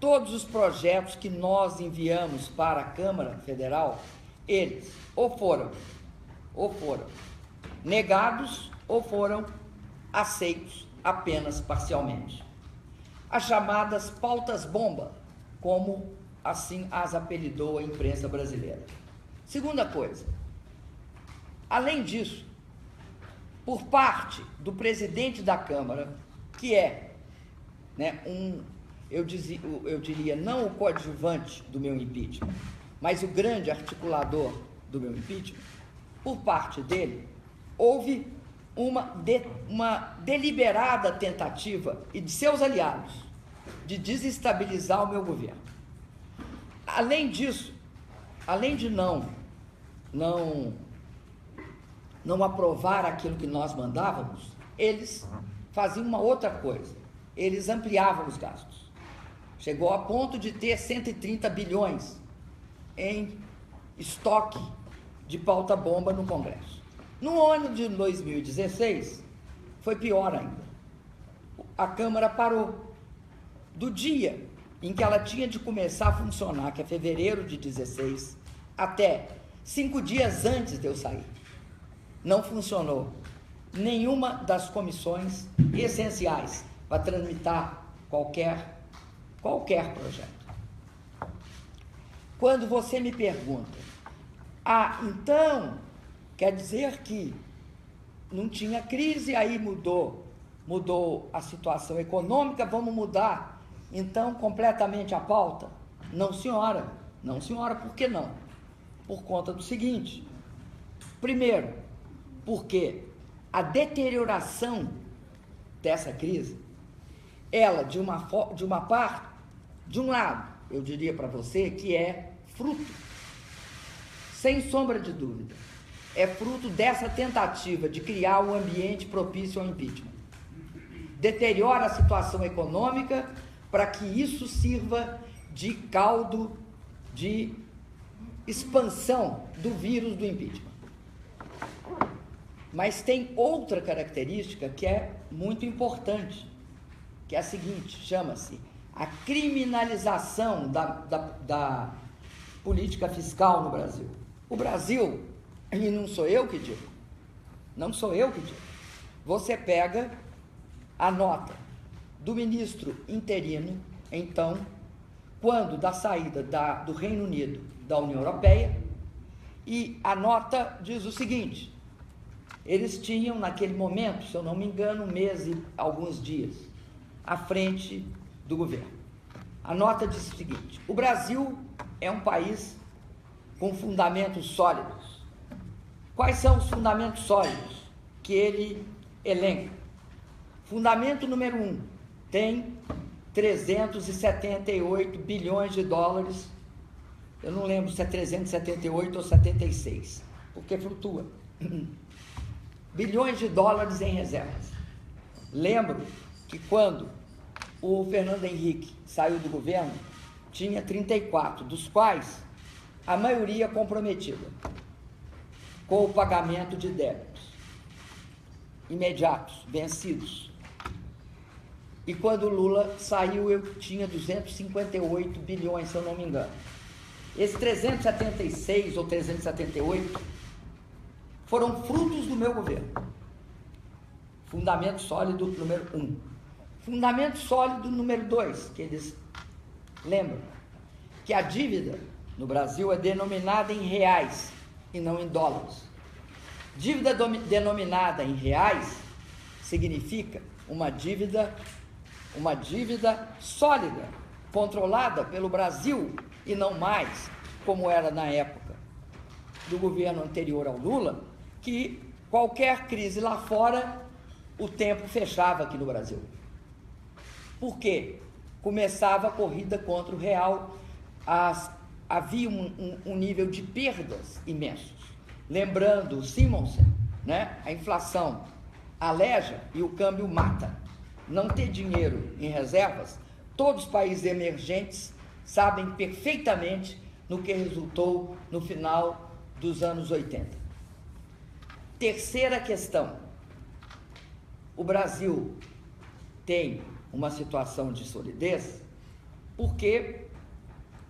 Todos os projetos que nós enviamos para a Câmara Federal, eles ou foram negados ou foram aceitos apenas parcialmente. As chamadas pautas-bomba, como assim as apelidou a imprensa brasileira. Segunda coisa, além disso, por parte do presidente da Câmara, que é, eu diria, não o coadjuvante do meu impeachment, mas o grande articulador do meu impeachment, por parte dele, houve uma deliberada tentativa, e de seus aliados, de desestabilizar o meu governo. Além disso, além de não aprovar aquilo que nós mandávamos, eles faziam uma outra coisa, eles ampliavam os gastos. Chegou a ponto de ter 130 bilhões em estoque de pauta-bomba no Congresso. No ano de 2016, foi pior ainda. A Câmara parou. Do dia em que ela tinha de começar a funcionar, que é fevereiro de 16, até 5 dias antes de eu sair, não funcionou nenhuma das comissões essenciais para tramitar qualquer projeto. Quando você me pergunta, então, quer dizer que não tinha crise, aí mudou a situação econômica, vamos mudar, então, completamente a pauta? Não, senhora. Não, senhora, por que não? Por conta do seguinte. Primeiro, porque a deterioração dessa crise, ela, de um lado, eu diria para você que é fruto, sem sombra de dúvida, é fruto dessa tentativa de criar um ambiente propício ao impeachment. Deteriora a situação econômica para que isso sirva de caldo de expansão do vírus do impeachment. Mas tem outra característica que é muito importante, que é a seguinte, chama-se a criminalização da política fiscal no Brasil. O Brasil, e não sou eu que digo, você pega a nota do ministro interino, então, quando da saída do Reino Unido da União Europeia, e a nota diz o seguinte, eles tinham naquele momento, se eu não me engano, um mês e alguns dias, à frente do governo. A nota diz o seguinte, o Brasil é um país com fundamentos sólidos. Quais são os fundamentos sólidos que ele elenca? Fundamento número 1, tem 378 bilhões de dólares, eu não lembro se é 378 ou 76, porque flutua, bilhões de dólares em reservas. Lembro que quando o Fernando Henrique saiu do governo, tinha 34, dos quais a maioria comprometida com o pagamento de débitos imediatos, vencidos. E quando o Lula saiu, eu tinha 258 bilhões, se eu não me engano. Esses 376 ou 378 foram frutos do meu governo. Fundamento sólido número 1. Fundamento sólido número 2, que eles lembram, que a dívida no Brasil é denominada em reais e não em dólares. Dívida denominada em reais significa uma dívida sólida, controlada pelo Brasil e não mais, como era na época do governo anterior ao Lula, que qualquer crise lá fora o tempo fechava aqui no Brasil. Por quê? Começava a corrida contra o real, havia um nível de perdas imensos. Lembrando o Simonsen, né? A inflação aleja e o câmbio mata. Não ter dinheiro em reservas, todos os países emergentes sabem perfeitamente no que resultou no final dos anos 80. Terceira questão, o Brasil tem uma situação de solidez porque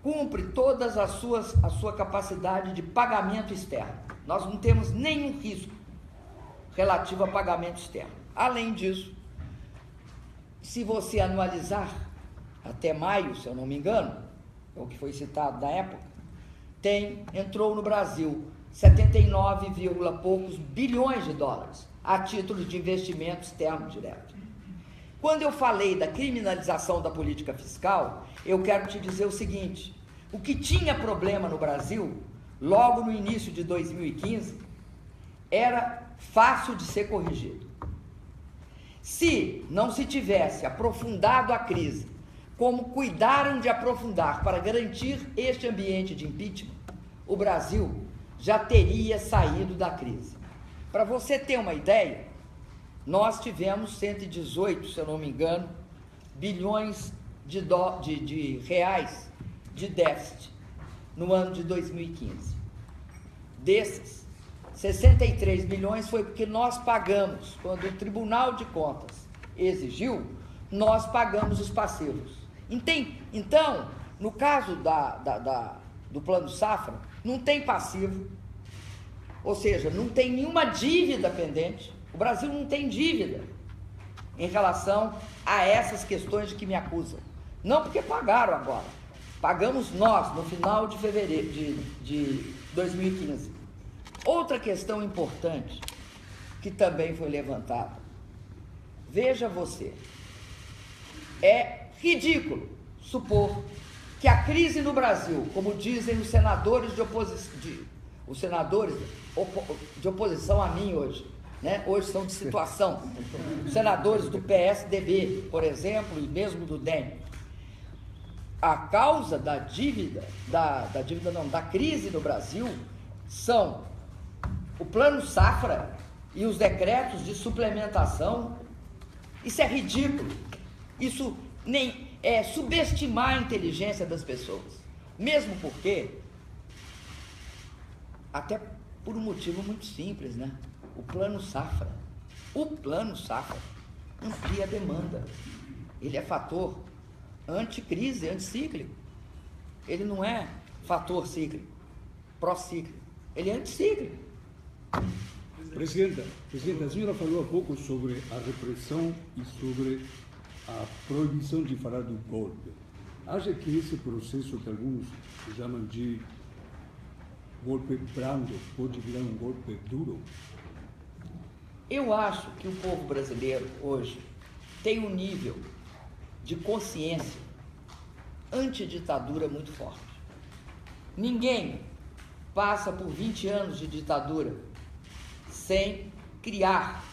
cumpre todas a sua capacidade de pagamento externo. Nós não temos nenhum risco relativo a pagamento externo. Além disso, se você anualizar até maio, se eu não me engano, é o que foi citado na época, entrou no Brasil 79, poucos bilhões de dólares a título de investimento externo direto. Quando eu falei da criminalização da política fiscal, eu quero te dizer o seguinte: o que tinha problema no Brasil, logo no início de 2015, era fácil de ser corrigido. Se não se tivesse aprofundado a crise, como cuidaram de aprofundar para garantir este ambiente de impeachment, o Brasil já teria saído da crise. Para você ter uma ideia, nós tivemos 118, se eu não me engano, bilhões de reais de déficit no ano de 2015. Desses, 63 bilhões foi porque nós pagamos, quando o Tribunal de Contas exigiu, nós pagamos os passivos. Então, no caso do Plano Safra, não tem passivo, ou seja, não tem nenhuma dívida pendente. O Brasil não tem dívida em relação a essas questões de que me acusam. Não porque pagaram agora. Pagamos nós no final de fevereiro de 2015. Outra questão importante que também foi levantada. Veja você, é ridículo supor que a crise no Brasil, como dizem os senadores de oposição a mim hoje, né? Hoje são de situação, os senadores do PSDB, por exemplo, e mesmo do DEM, a causa da crise no Brasil são o Plano Safra e os decretos de suplementação. Isso é ridículo. Isso nem é subestimar a inteligência das pessoas. Mesmo porque, até por um motivo muito simples, né? O Plano Safra amplia a demanda. Ele é fator anticrise, anticíclico. Ele não é fator cíclico, pró-cíclico. Ele é anticíclico. Presidenta, a senhora falou há pouco sobre a repressão e sobre a proibição de falar do golpe. Acha que esse processo que alguns chamam de golpe brando pode virar um golpe duro? Eu acho que o povo brasileiro hoje tem um nível de consciência antiditadura muito forte. Ninguém passa por 20 anos de ditadura sem criar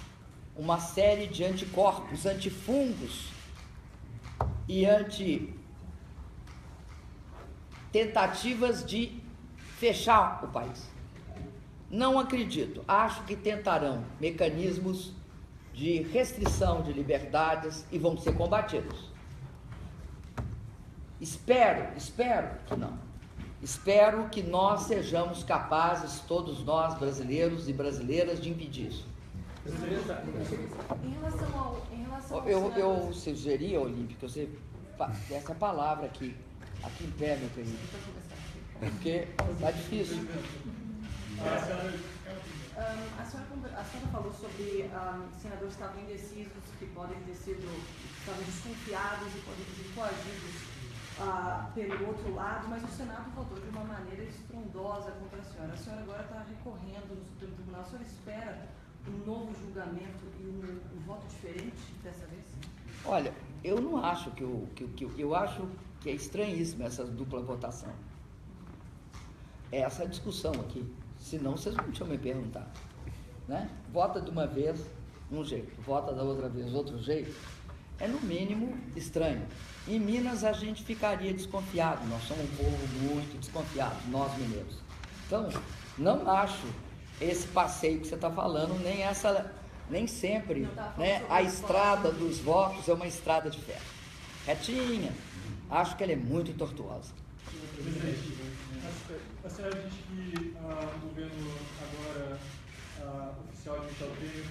uma série de anticorpos, antifungos e tentativas de fechar o país. Não acredito, acho que tentarão mecanismos de restrição de liberdades e vão ser combatidos. Espero que não. Espero que nós sejamos capazes, todos nós, brasileiros e brasileiras, de impedir isso. Em relação ao Eu sugeria, Olímpio, que você desse a palavra aqui em pé, meu querido, porque está difícil. A senhora falou sobre senadores que estavam indecisos, que podem ter sido, estavam desconfiados e podem ter sido coagidos pelo outro lado, mas o Senado votou de uma maneira estrondosa contra a senhora. A senhora agora está recorrendo no Supremo Tribunal. A senhora espera um novo julgamento e um voto diferente dessa vez? Olha, eu não acho eu acho que é estranhíssima essa dupla votação. Essa discussão aqui. Senão vocês não tinham me perguntado, né? Vota de uma vez um jeito, vota da outra vez outro jeito, é no mínimo estranho. Em Minas a gente ficaria desconfiado, nós somos um povo muito desconfiado, nós mineiros. Então, não acho esse passeio que você está falando, nem sempre, né, a estrada dos votos é uma estrada de ferro. Retinha, acho que ela é muito tortuosa. Presidente, a senhora diz que o governo agora oficial de Michel Temer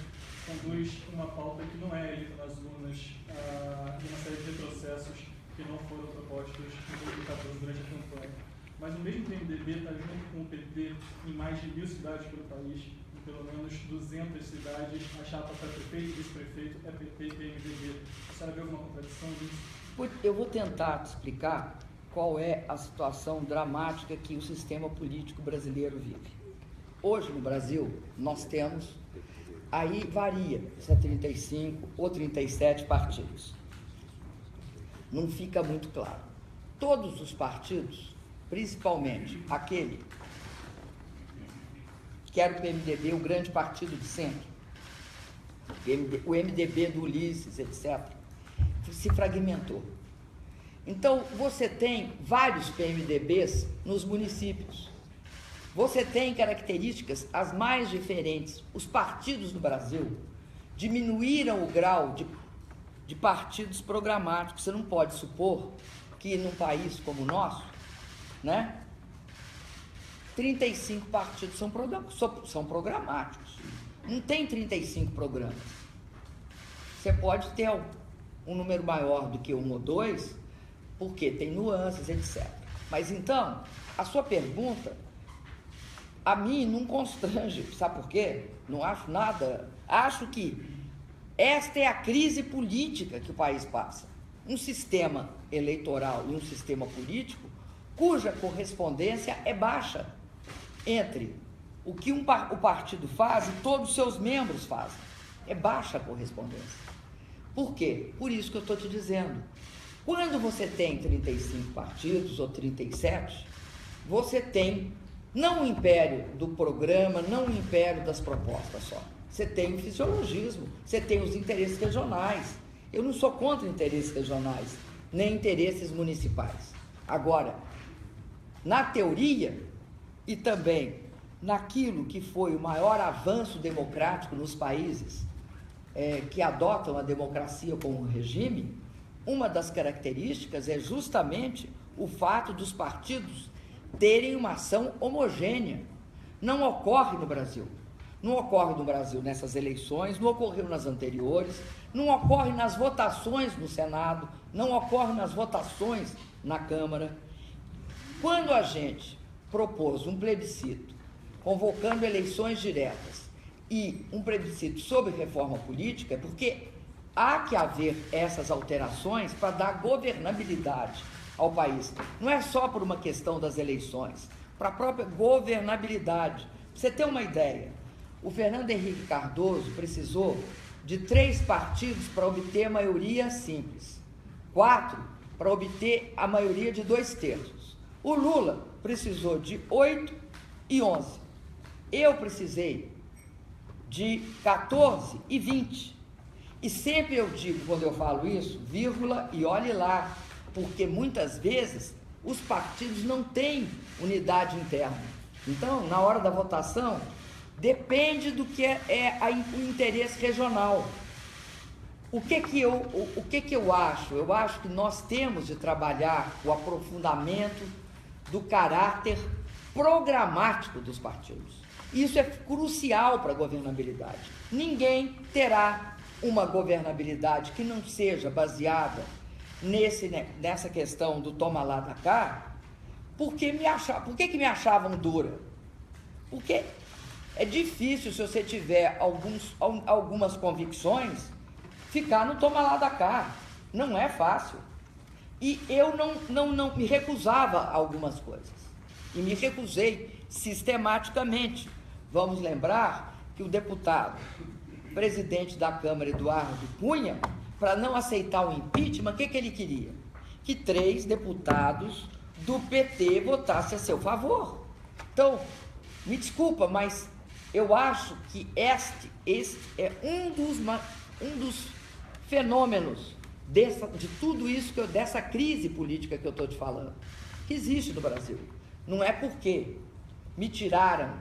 conduz uma pauta que não é eleita nas urnas e uma série de retrocessos que não foram propostos em 2014 durante a campanha. Mas o mesmo PMDB está junto com o PT em mais de 1000 cidades pelo país, em pelo menos 200 cidades. A chapa para prefeito e vice-prefeito é PT e PMDB. A senhora vê alguma contradição nisso? Eu vou tentar te explicar qual é a situação dramática que o sistema político brasileiro vive. Hoje no Brasil nós temos, aí varia, se é 35 ou 37 partidos. Não fica muito claro. Todos os partidos, principalmente aquele que era o PMDB, o grande partido de centro, o MDB do Ulisses, etc., se fragmentou. Então, você tem vários PMDBs nos municípios. Você tem características as mais diferentes. Os partidos no Brasil diminuíram o grau de partidos programáticos. Você não pode supor que num país como o nosso, né, 35 partidos são programáticos. Não tem 35 programas. Você pode ter um número maior do que 1 ou 2, porque tem nuances, etc. Mas então, a sua pergunta, a mim não constrange, sabe por quê? Não acho nada. Acho que esta é a crise política que o país passa. Um sistema eleitoral e um sistema político cuja correspondência é baixa entre o que o partido faz e todos os seus membros fazem. É baixa a correspondência. Por quê? Por isso que eu estou te dizendo. Quando você tem 35 partidos ou 37, você tem não o império do programa, não o império das propostas só. Você tem o fisiologismo, você tem os interesses regionais. Eu não sou contra interesses regionais, nem interesses municipais. Agora, na teoria e também naquilo que foi o maior avanço democrático nos países que adotam a democracia como regime, uma das características é justamente o fato dos partidos terem uma ação homogênea. Não ocorre no Brasil. Não ocorre no Brasil nessas eleições, não ocorreu nas anteriores, não ocorre nas votações no Senado, não ocorre nas votações na Câmara. Quando a gente propôs um plebiscito convocando eleições diretas e um plebiscito sobre reforma política, é porque há que haver essas alterações para dar governabilidade ao país. Não é só por uma questão das eleições, para a própria governabilidade. Pra você ter uma ideia, o Fernando Henrique Cardoso precisou de 3 partidos para obter a maioria simples, 4 para obter a maioria de 2/3. O Lula precisou de 8 e 11. Eu precisei de 14 e 20. E sempre eu digo, quando eu falo isso, vírgula, e olhe lá, porque muitas vezes os partidos não têm unidade interna. Então, na hora da votação, depende do que o interesse regional. O que que eu acho? Eu acho que nós temos de trabalhar o aprofundamento do caráter programático dos partidos. Isso é crucial para a governabilidade. Ninguém terá uma governabilidade que não seja baseada nessa questão do toma lá da cá. Por que que me achavam dura? Porque é difícil, se você tiver algumas convicções, ficar no toma lá da cá. Não é fácil. E eu não me recusava a algumas coisas. E me recusei sistematicamente. Vamos lembrar que o deputado presidente da Câmara, Eduardo Cunha, para não aceitar o impeachment, o que ele queria? Que 3 deputados do PT votassem a seu favor. Então, me desculpa, mas Eu acho que este é um dos fenômenos de tudo isso, dessa crise política que eu estou te falando, que existe no Brasil. Não é porque me tiraram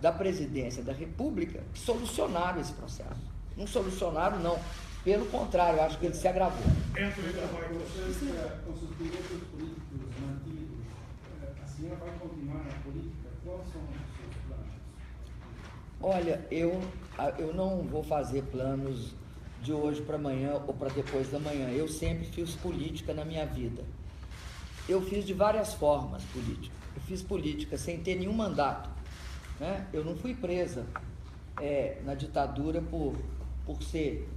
da presidência da República que solucionaram esse processo. Não solucionaram, não. Pelo contrário, eu acho que ele se agravou. Com seus direitos políticos mantidos, a senhora vai continuar na política? Quais são os seus planos? Olha, eu não vou fazer planos de hoje para amanhã ou para depois da manhã. Eu sempre fiz política na minha vida. Eu fiz de várias formas política. Eu fiz política sem ter nenhum mandato, né? Eu não fui presa na ditadura por ter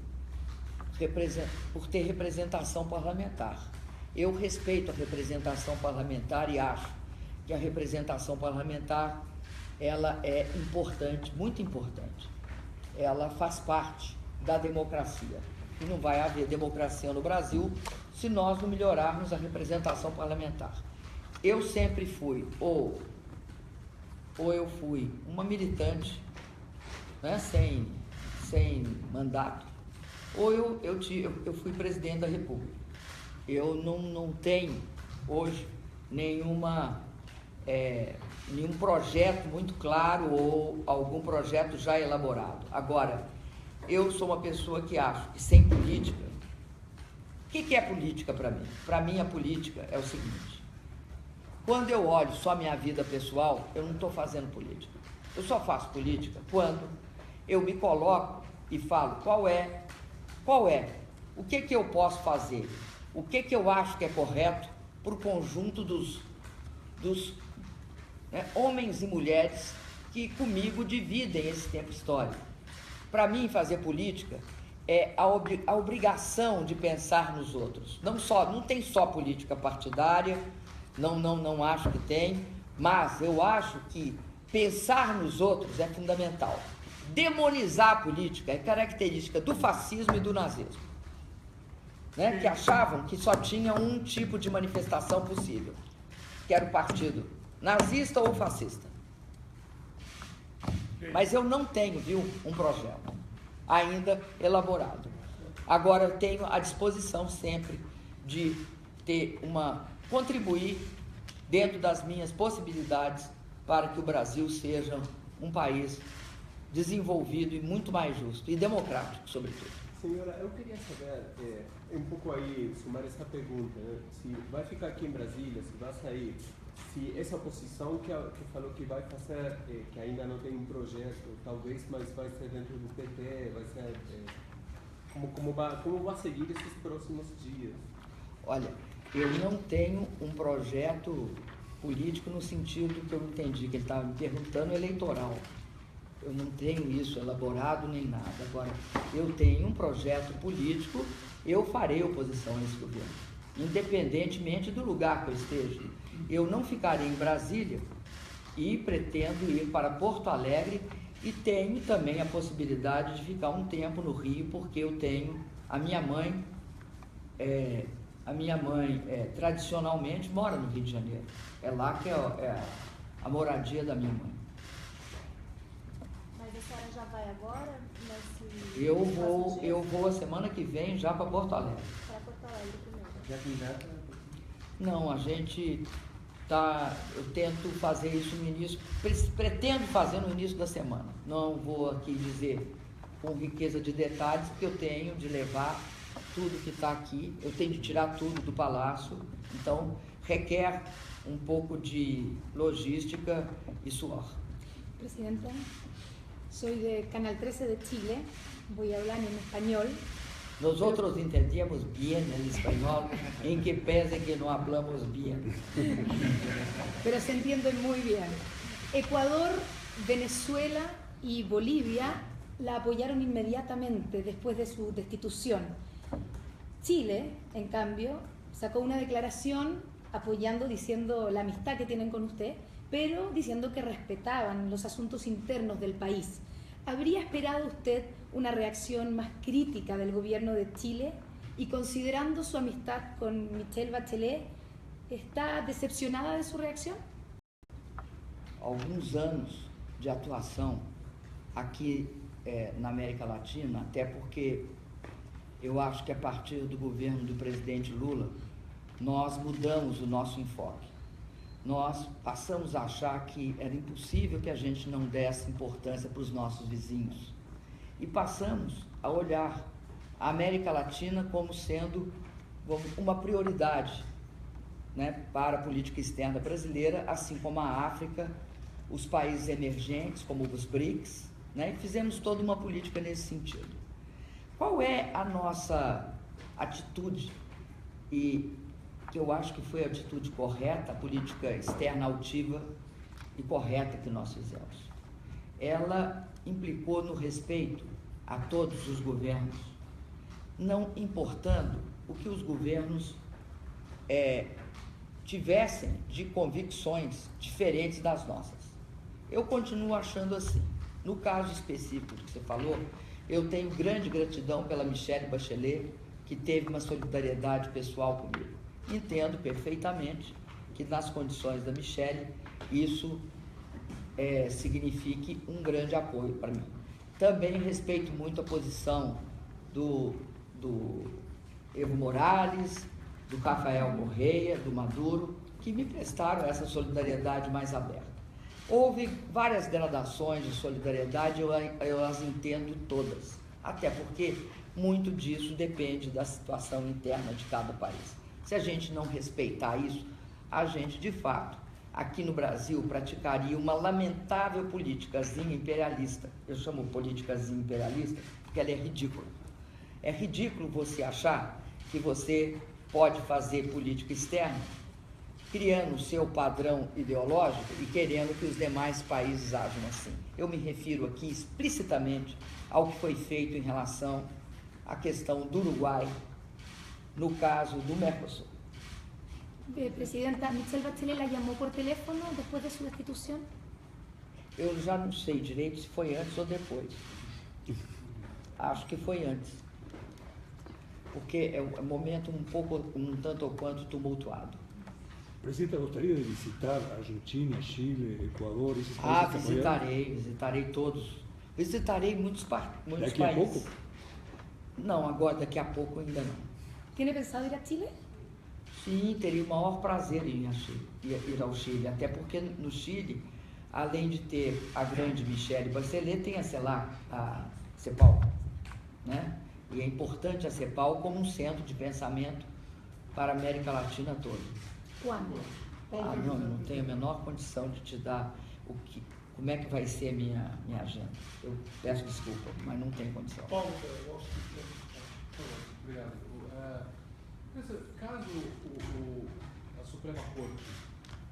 representação parlamentar. Eu respeito a representação parlamentar e acho que a representação parlamentar ela é importante, muito importante. Ela faz parte da democracia. E não vai haver democracia no Brasil se nós não melhorarmos a representação parlamentar. Eu sempre fui, ou eu fui uma militante, né, sem mandato, ou eu fui presidente da República. Eu não tenho hoje nenhum projeto muito claro ou algum projeto já elaborado. Agora, eu sou uma pessoa que acho que sem política... O que é política para mim? Para mim, a política é o seguinte: quando eu olho só minha vida pessoal, eu não estou fazendo política. Eu só faço política quando eu me coloco e falo qual é, o que eu posso fazer, o que eu acho que é correto para o conjunto dos homens e mulheres que comigo dividem esse tempo histórico. Para mim, fazer política é a obrigação de pensar nos outros. Não tem só política partidária, não acho que tem, mas eu acho que pensar nos outros é fundamental. Demonizar a política é característica do fascismo e do nazismo, né? Que achavam que só tinha um tipo de manifestação possível, que era o partido nazista ou fascista. Mas eu não tenho, um projeto ainda elaborado. Agora eu tenho à disposição sempre de contribuir dentro das minhas possibilidades para que o Brasil seja um país desenvolvido e muito mais justo e democrático, sobretudo. Senhora, eu queria saber, um pouco aí, somar essa pergunta, né? Se vai ficar aqui em Brasília, se vai sair, se essa oposição que falou que vai fazer, que ainda não tem um projeto, talvez, mas vai ser dentro do PT, vai ser... Como vai seguir esses próximos dias? Olha, eu não tenho um projeto político no sentido que eu entendi, que ele estava me perguntando, eleitoral. Eu não tenho isso elaborado nem nada. Agora, eu tenho um projeto político, eu farei oposição a esse governo, independentemente do lugar que eu esteja. Eu não ficarei em Brasília e pretendo ir para Porto Alegre e tenho também a possibilidade de ficar um tempo no Rio, porque eu tenho a minha mãe tradicionalmente mora no Rio de Janeiro. É lá que é a moradia da minha mãe. Mas a senhora já vai agora? Eu vou a semana que vem já para Porto Alegre. Para Porto Alegre primeiro. Já tem data? Não, eu tento fazer isso no início, pretendo fazer no início da semana. Não vou aqui dizer com riqueza de detalhes, porque eu tenho de levar tudo que está aqui, eu tenho de tirar tudo do palácio, então requer um pouco de logística y suor. Presidenta, soy de Canal 13 de Chile, voy a hablar en español. Nosotros entendíamos bien el español, en que pese que no hablamos bien. Pero se entienden muy bien. Ecuador, Venezuela y Bolivia la apoyaron inmediatamente después de su destitución. Chile, en cambio, sacó una declaración apoyando, diciendo la amistad que tienen con usted, pero diciendo que respetaban los asuntos internos del país. ¿Habría esperado usted una reacción más crítica del gobierno de Chile? Y considerando su amistad con Michelle Bachelet, ¿está decepcionada de su reacción? Alguns anos de atuação aqui na América Latina, até porque eu acho que a partir do governo do presidente Lula, nós mudamos o nosso enfoque. Nós passamos a achar que era impossível que a gente não desse importância para os nossos vizinhos. E passamos a olhar a América Latina como sendo uma prioridade, né, para a política externa brasileira, assim como a África, os países emergentes, como os BRICS, né, e fizemos toda uma política nesse sentido. Qual é a nossa atitude? E que eu acho que foi a atitude correta, a política externa altiva e correta que nós fizemos. Ela implicou no respeito a todos os governos, não importando o que os governos tivessem de convicções diferentes das nossas. Eu continuo achando assim. No caso específico que você falou, eu tenho grande gratidão pela Michelle Bachelet, que teve uma solidariedade pessoal comigo. Entendo perfeitamente que nas condições da Michelle, isso signifique um grande apoio para mim. Também respeito muito a posição do Evo Morales, do Rafael Correia, do Maduro, que me prestaram essa solidariedade mais aberta. Houve várias gradações de solidariedade, eu as entendo todas, até porque muito disso depende da situação interna de cada país. Se a gente não respeitar isso, a gente, de fato, aqui no Brasil, praticaria uma lamentável politicazinha imperialista. Eu chamo politicazinha imperialista porque ela é ridícula. É ridículo você achar que você pode fazer política externa criando o seu padrão ideológico e querendo que os demais países ajam assim. Eu me refiro aqui explicitamente ao que foi feito em relação à questão do Uruguai, no caso do Mercosul. Presidenta, Michelle Bachelet la llamó por teléfono después de su destitución. Eu já não sei direito se foi antes ou depois. Acho que foi antes. Porque é um momento um tanto ou quanto tumultuado. Presidenta, gostaria de visitar Argentina, Chile, Equador, esses países? Visitarei todos. Visitarei muitos países. Daqui a pouco? Não, agora daqui a pouco ainda não. ¿Tiene pensado ir a Chile? Sim, teria o maior prazer em ir ao Chile, até porque no Chile, além de ter a grande Michelle Bachelet, tem a CEPAL, né? E é importante a CEPAL como um centro de pensamento para a América Latina toda. Quando? Não tenho a menor condição de te dar como é que vai ser a minha agenda. Eu peço desculpa, mas não tenho condição. Paulo, eu acho que... Obrigado. Caso a Suprema Corte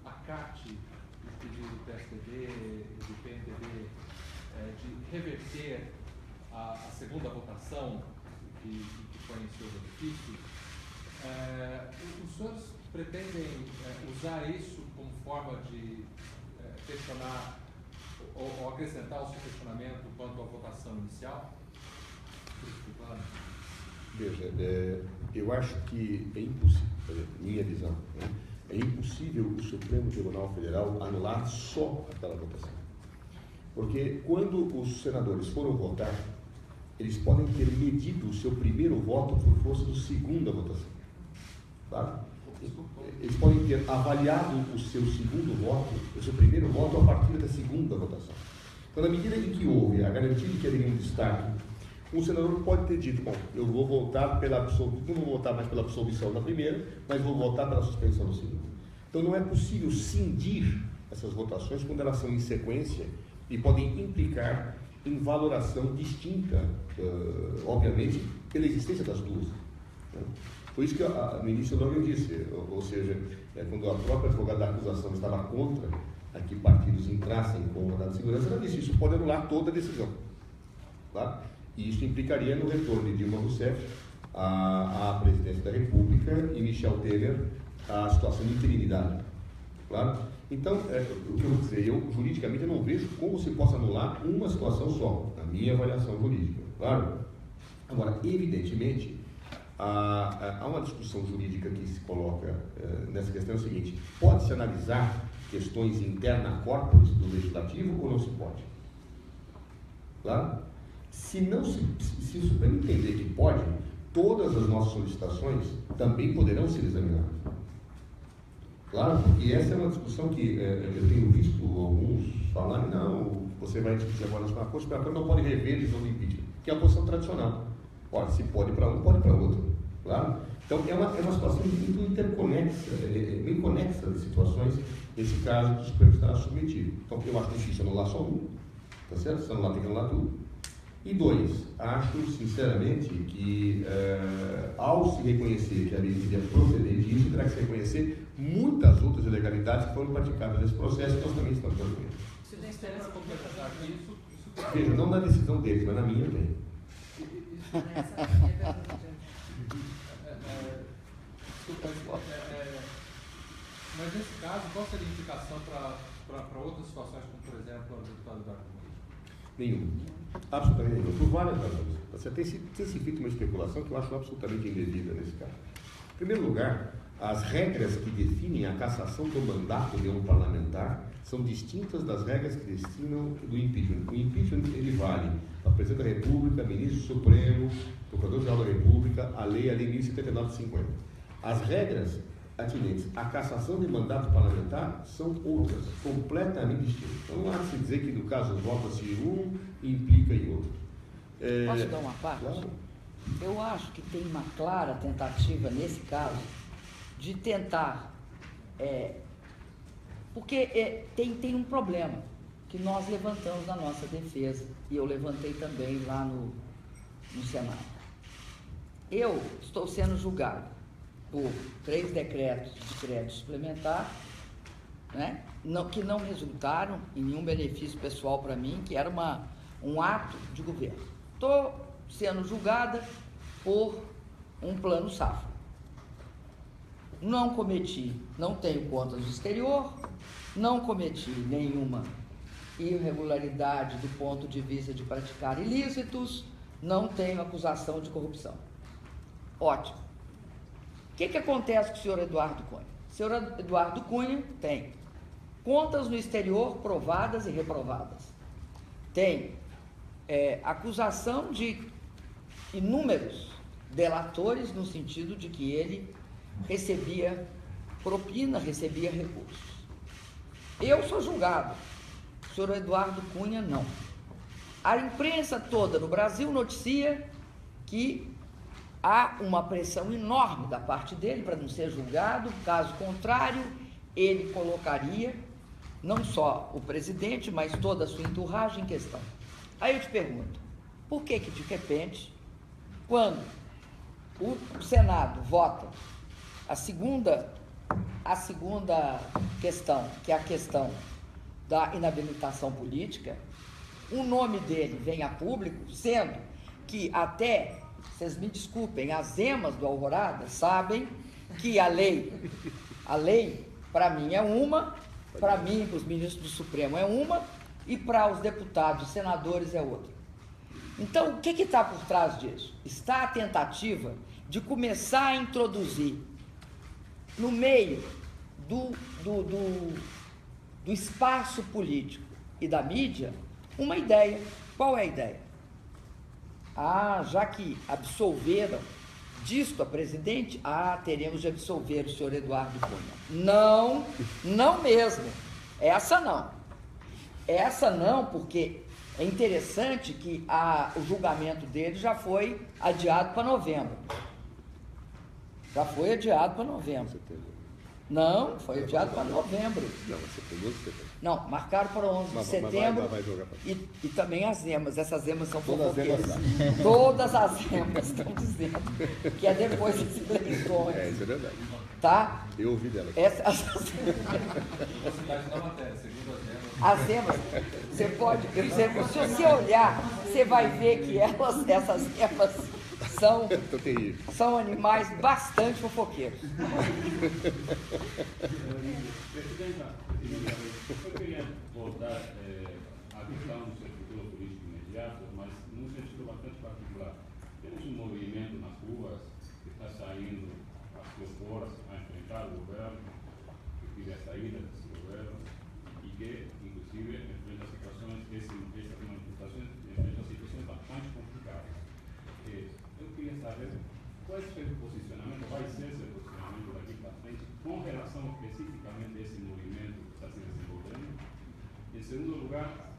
acate o pedido do PSDB e do PMDB de reverter a segunda votação que foi em seu benefício, os senhores pretendem usar isso como forma de questionar ou acrescentar o seu questionamento quanto à votação inicial? Claro. Veja, eu acho que é impossível, minha visão, né? É impossível o Supremo Tribunal Federal anular só aquela votação. Porque quando os senadores foram votar, eles podem ter medido o seu primeiro voto por força da segunda votação. Tá? Eles podem ter avaliado o seu segundo voto, o seu primeiro voto, a partir da segunda votação. Então, na medida em que houve a garantia de que haveria um destaque, o senador pode ter dito, bom, eu vou votar pela absolvição, não vou votar mais pela absolvição da primeira, mas vou votar pela suspensão do segundo. Então não é possível cindir essas votações quando elas são em sequência e podem implicar em valoração distinta, obviamente, pela existência das duas. Né? Foi isso que no início eu disse, ou seja, quando a própria advogada da acusação estava contra a que partidos entrassem com o mandado de segurança, ela disse, isso pode anular toda a decisão. Tá? E isso implicaria no retorno de Dilma Rousseff à presidência da República e Michel Temer à situação de interinidade. Claro? Então, o que eu vou dizer, eu juridicamente eu não vejo como se possa anular uma situação só, na minha avaliação jurídica. Claro? Agora, evidentemente, há uma discussão jurídica que coloca nessa questão é o seguinte: pode-se analisar questões interna corporis do legislativo ou não se pode? Claro? Se o Supremo entender que pode, todas as nossas solicitações também poderão ser examinadas. Claro, porque essa é uma discussão que eu tenho visto alguns falarem: não, você vai discutir agora na Corte Superior, não pode rever a decisão do impeachment, que é a posição tradicional. Ora, se pode para um, pode para outro. Claro? Então, é uma situação muito interconexa, bem conexa de situações, nesse caso, que o Supremo estará submetido. Então, eu acho difícil anular só um, tá certo? Se anular, tem que anular tudo. E dois, acho, sinceramente, que ao se reconhecer que a medida é procedente, isso terá que se reconhecer muitas outras ilegalidades que foram praticadas nesse processo, que nós também estamos fazendo. Você tem esperança Para completar aqui, isso Veja, não na decisão deles, mas na minha tem. Essa é a minha pergunta. Mas nesse caso, qual seria a indicação para outras situações, como por exemplo a do deputado Eduardo Cunha? Nenhum. Absolutamente nenhum. Por várias razões. Você tem se feito uma especulação que eu acho absolutamente indevida nesse caso. Em primeiro lugar, as regras que definem a cassação do mandato de um parlamentar são distintas das regras que destinam do impeachment. O impeachment, ele vale a Presidente da República, Ministro Supremo, Procurador-Geral da República, a Lei 1079/50. As regras atinentes à cassação de mandato parlamentar são outras, completamente distintas. Então não há de se dizer que no caso vota-se um e implica em outro. Posso dar uma parte? Claro. Eu acho que tem uma clara tentativa, nesse caso, de tentar... porque tem um problema que nós levantamos na nossa defesa, e eu levantei também lá no Senado. Eu estou sendo julgado por 3 decretos de crédito suplementar, né, que não resultaram em nenhum benefício pessoal para mim, que era um ato de governo. Estou sendo julgada por um plano safra. Não tenho contas no exterior, não cometi nenhuma irregularidade do ponto de vista de praticar ilícitos, não tenho acusação de corrupção. Ótimo. O que acontece com o senhor Eduardo Cunha? O senhor Eduardo Cunha tem contas no exterior provadas e reprovadas. Tem acusação de inúmeros delatores, no sentido de que ele recebia propina, recebia recursos. Eu sou julgado, o senhor Eduardo Cunha não. A imprensa toda no Brasil noticia que há uma pressão enorme da parte dele para não ser julgado, caso contrário, ele colocaria não só o presidente, mas toda a sua entourage em questão. Aí eu te pergunto, por que de repente, quando o Senado vota a segunda questão, que é a questão da inabilitação política, o nome dele vem a público, sendo que até, vocês me desculpem, as emas do Alvorada sabem que a lei para mim é uma, para mim, para os ministros do Supremo é uma, e para os deputados e senadores é outra. Então, o que está por trás disso? Está a tentativa de começar a introduzir no meio do espaço político e da mídia uma ideia. Qual é a ideia? Já que absolveram disto a presidente, teremos de absolver o senhor Eduardo Cunha. Não mesmo. Essa não, porque é interessante que o julgamento dele já foi adiado para novembro. Não, foi adiado para novembro. Não, você pegou setembro. Não, marcaram para 11 de setembro. Vai jogar pra... E também as emas. Essas emas são fofoqueiras. Todas as emas estão dizendo que é depois das eleições. Isso é verdade. Tá? Eu ouvi dela. As emas, você pode... Se você olhar, você vai ver que essas emas são animais bastante fofoqueiros. Presidenta, eu queria voltar à questão do seu futuro político imediato, mas num sentido bastante particular. Temos um movimento nas ruas que está saindo a se opor à quiere salir de ese gobierno y que inclusive enfrenta situaciones, esas manifestaciones, enfrenta situaciones bastante complicadas. Yo quería saber cuál es el posicionamiento, va a ser ese posicionamiento de aquí para frente, con relación específicamente a ese movimiento que está se desenvolvendo. En segundo lugar,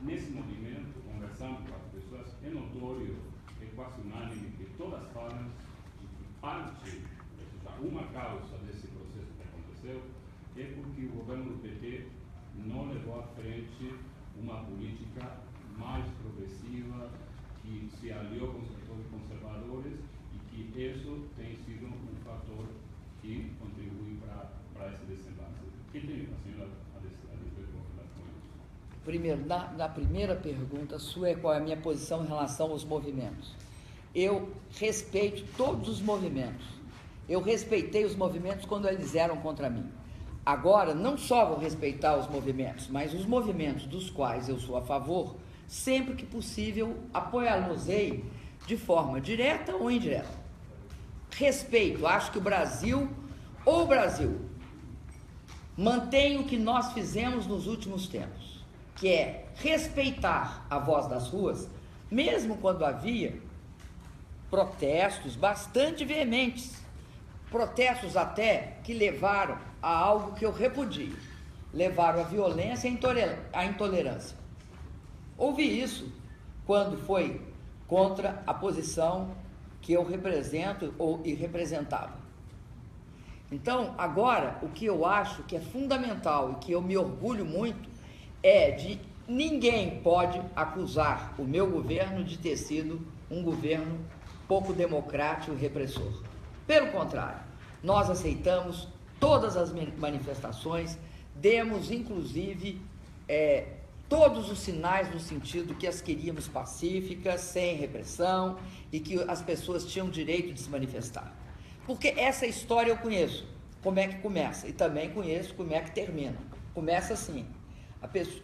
nesse movimento, conversando com as pessoas, é notório, é quase unânime que todas falam que parte, ou seja, uma causa desse processo que aconteceu é porque o governo do PT não levou à frente uma política mais progressiva, que se aliou com os setores conservadores e que isso tem sido um fator que contribui para esse desenlace. O que tem a senhora a dizer com relação a isso? Primeiro, na primeira pergunta sua, qual é a minha posição em relação aos movimentos? Eu respeito todos os movimentos. Eu respeitei os movimentos quando eles eram contra mim. Agora, não só vou respeitar os movimentos, mas os movimentos dos quais eu sou a favor, sempre que possível, apoiá-los-ei de forma direta ou indireta. Respeito, acho que o Brasil mantém o que nós fizemos nos últimos tempos, que é respeitar a voz das ruas, mesmo quando havia protestos bastante veementes, protestos até que levaram a algo que eu repudio, levaram à violência e à intolerância. Ouvi isso quando foi contra a posição que eu represento e representava. Então, agora, o que eu acho que é fundamental e que eu me orgulho muito é de ninguém pode acusar o meu governo de ter sido um governo pouco democrático e repressor. Pelo contrário, nós aceitamos todas as manifestações, demos inclusive todos os sinais no sentido que as queríamos pacíficas, sem repressão e que as pessoas tinham direito de se manifestar. Porque essa história eu conheço, como é que começa, e também conheço como é que termina. Começa assim,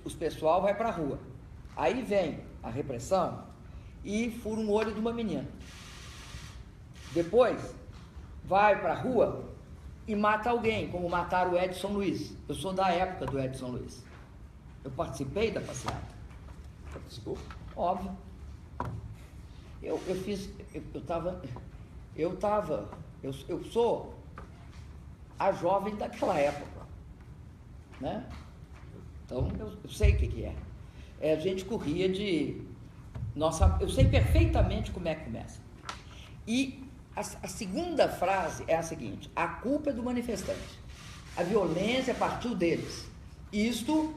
o pessoal vai para a rua, aí vem a repressão e fura um olho de uma menina. Depois vai para a rua e mata alguém, como mataram o Edson Luiz. Eu sou da época do Edson Luiz. Eu participei da passeata. Participou? Óbvio. Eu sou a jovem daquela época, né? Então, eu sei o que é. A gente corria eu sei perfeitamente como é que começa. E a segunda frase é a seguinte: a culpa é do manifestante. A violência partiu deles. Isto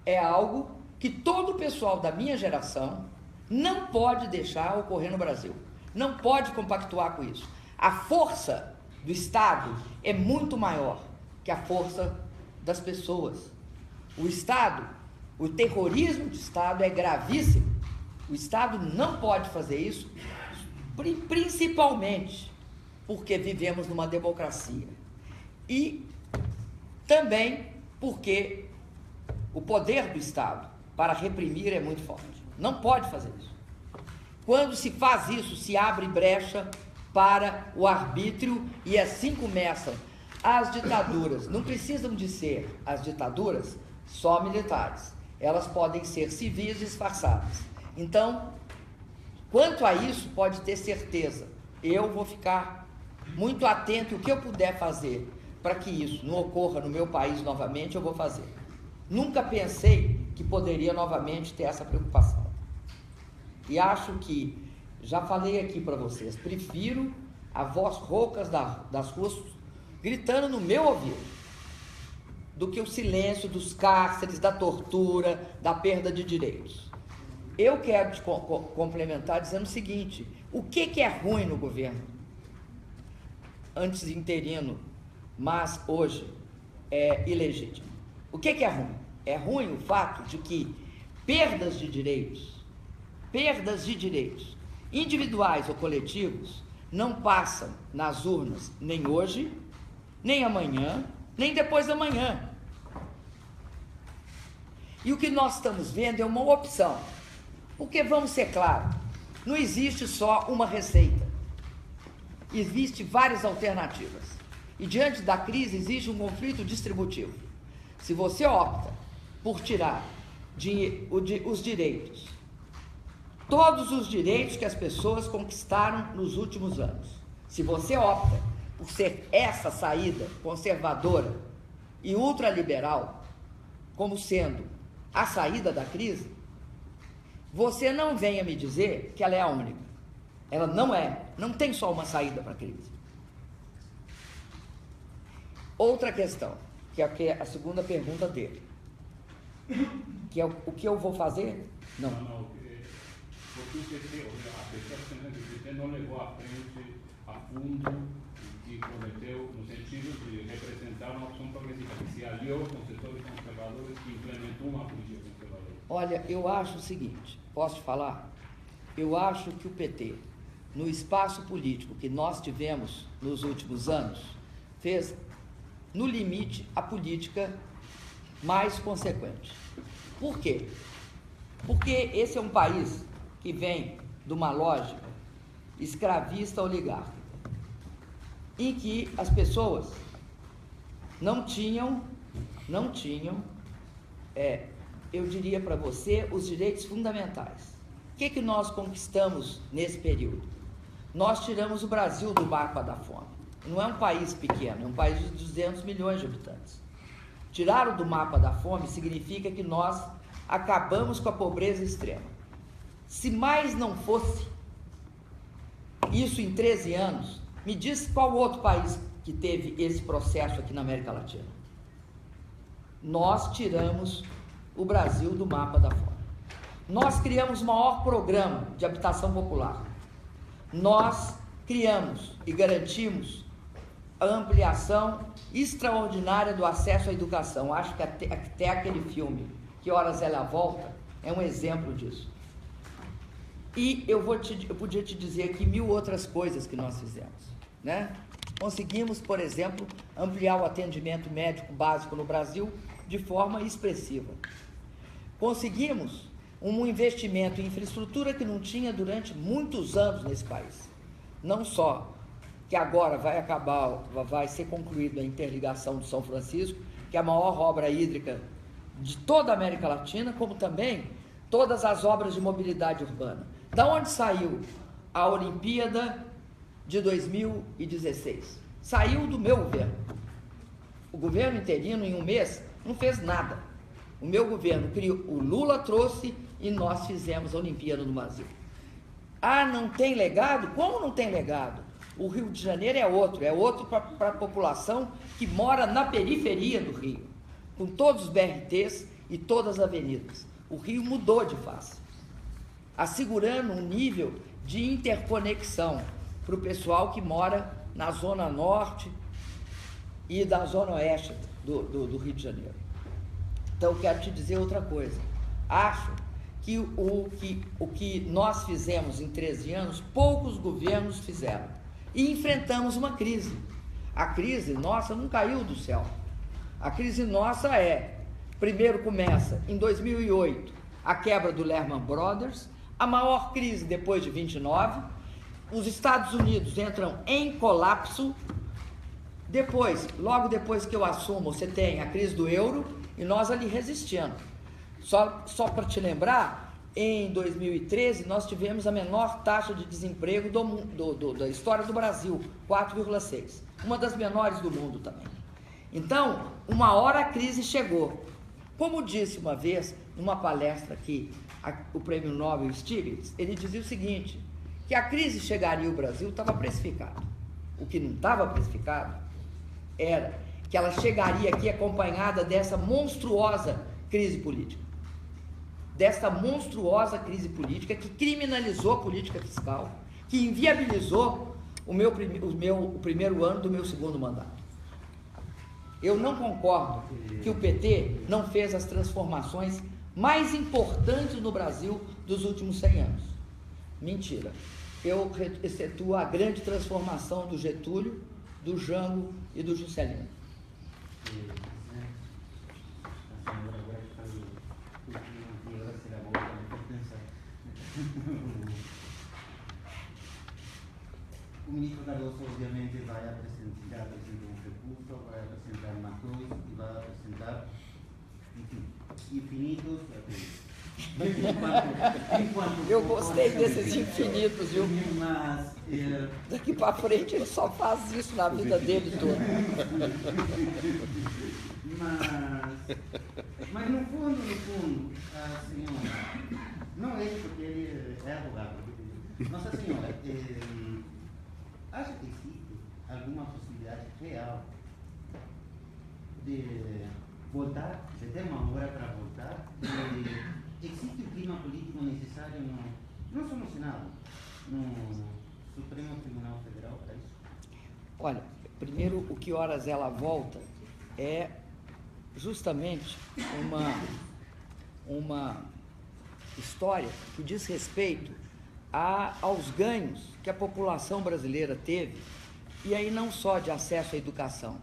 é algo que todo o pessoal da minha geração não pode deixar ocorrer no Brasil. Não pode compactuar com isso. A força do Estado é muito maior que a força das pessoas. O Estado, o terrorismo do Estado é gravíssimo. O Estado não pode fazer isso, principalmente porque vivemos numa democracia. E também porque o poder do Estado para reprimir é muito forte. Não pode fazer isso. Quando se faz isso, se abre brecha para o arbítrio e assim começam as ditaduras. Não precisam de ser as ditaduras só militares. Elas podem ser civis disfarçadas. Então, quanto a isso, pode ter certeza, eu vou ficar muito atento e o que eu puder fazer para que isso não ocorra no meu país novamente, eu vou fazer. Nunca pensei que poderia novamente ter essa preocupação. E acho que, já falei aqui para vocês, prefiro a voz roucas das ruas gritando no meu ouvido do que o silêncio dos cárceres, da tortura, da perda de direitos. Eu quero te complementar dizendo o seguinte: o que é ruim no governo? Antes interino, mas hoje é ilegítimo. O que é ruim? É ruim o fato de que perdas de direitos individuais ou coletivos não passam nas urnas nem hoje, nem amanhã, nem depois da manhã. E o que nós estamos vendo é uma opção. Porque, vamos ser claros, não existe só uma receita. Existem várias alternativas. E diante da crise existe um conflito distributivo. Se você opta por tirar os direitos, todos os direitos que as pessoas conquistaram nos últimos anos, se você opta por ser essa saída conservadora e ultraliberal como sendo a saída da crise, você não venha me dizer que ela é a única. Ela não é. Não tem só uma saída para a crise. Outra questão, que é a segunda pergunta dele, que é o que eu vou fazer? Não. Porque o PT, a pessoa do PT não levou à frente a fundo o que prometeu no sentido de representar uma opção progressista, que se aliou com setores conservadores e implementou uma política conservadora. Olha, eu acho o seguinte, posso te falar? Eu acho que o PT, no espaço político que nós tivemos nos últimos anos, fez, no limite, a política mais consequente. Por quê? Porque esse é um país que vem de uma lógica escravista oligárquica, em que as pessoas não tinham, eu diria para você, os direitos fundamentais. O que nós conquistamos nesse período? Nós tiramos o Brasil do mapa da fome. Não é um país pequeno, é um país de 200 milhões de habitantes. Tirar-o do mapa da fome significa que nós acabamos com a pobreza extrema. Se mais não fosse isso em 13 anos, me diz qual outro país que teve esse processo aqui na América Latina. Nós tiramos o Brasil do mapa da fome. Nós criamos o maior programa de habitação popular. Nós criamos e garantimos a ampliação extraordinária do acesso à educação. Acho que até aquele filme, Que Horas Ela Volta, é um exemplo disso. E eu podia te dizer aqui 1000 outras coisas que nós fizemos, né? Conseguimos, por exemplo, ampliar o atendimento médico básico no Brasil de forma expressiva. Conseguimos um investimento em infraestrutura que não tinha durante muitos anos nesse país. Não só que agora vai ser concluída a interligação do São Francisco, que é a maior obra hídrica de toda a América Latina, como também todas as obras de mobilidade urbana. Da onde saiu a Olimpíada de 2016? Saiu do meu governo. O governo interino, em um mês, não fez nada. O meu governo criou, o Lula trouxe e nós fizemos a Olimpíada no Brasil. Ah, não tem legado? Como não tem legado? O Rio de Janeiro é outro para a população que mora na periferia do Rio, com todos os BRTs e todas as avenidas. O Rio mudou de face, assegurando um nível de interconexão para o pessoal que mora na Zona Norte e da Zona Oeste do Rio de Janeiro. Então, eu quero te dizer outra coisa. Acho que o que nós fizemos em 13 anos, poucos governos fizeram. E enfrentamos uma crise. A crise nossa não caiu do céu. A crise nossa primeiro começa em 2008, a quebra do Lehman Brothers, a maior crise depois de 29, os Estados Unidos entram em colapso, logo depois que eu assumo, você tem a crise do euro e nós ali resistindo. Só para te lembrar, em 2013 nós tivemos a menor taxa de desemprego da história do Brasil, 4,6%, uma das menores do mundo também. Então, uma hora a crise chegou. Como disse uma vez, numa palestra aqui, o prêmio Nobel Stiglitz, ele dizia o seguinte, que a crise chegaria ao Brasil estava precificado. O que não estava precificado era que ela chegaria aqui acompanhada dessa monstruosa crise política. Dessa monstruosa crise política que criminalizou a política fiscal, que inviabilizou o primeiro ano do meu segundo mandato. Eu não concordo que o PT não fez as transformações mais importantes no Brasil dos últimos 100 anos. Mentira. Eu excetuo a grande transformação do Getúlio, do Jango e do Juscelino. O ministro Cardoso obviamente vai apresentar um infinitos. Eu gostei desses infinitos, viu? Mas, daqui para frente ele só faz isso na vida dele toda. Mas no fundo, a senhora, não é porque ele é advogado, Nossa Senhora, acha que existe alguma possibilidade real de voltar, de ter uma hora para voltar? Existe o clima político necessário, não só no Senado, no Supremo Tribunal Federal para isso? Olha, primeiro, o que horas ela volta é justamente uma história que diz respeito aos ganhos que a população brasileira teve, e aí não só de acesso à educação,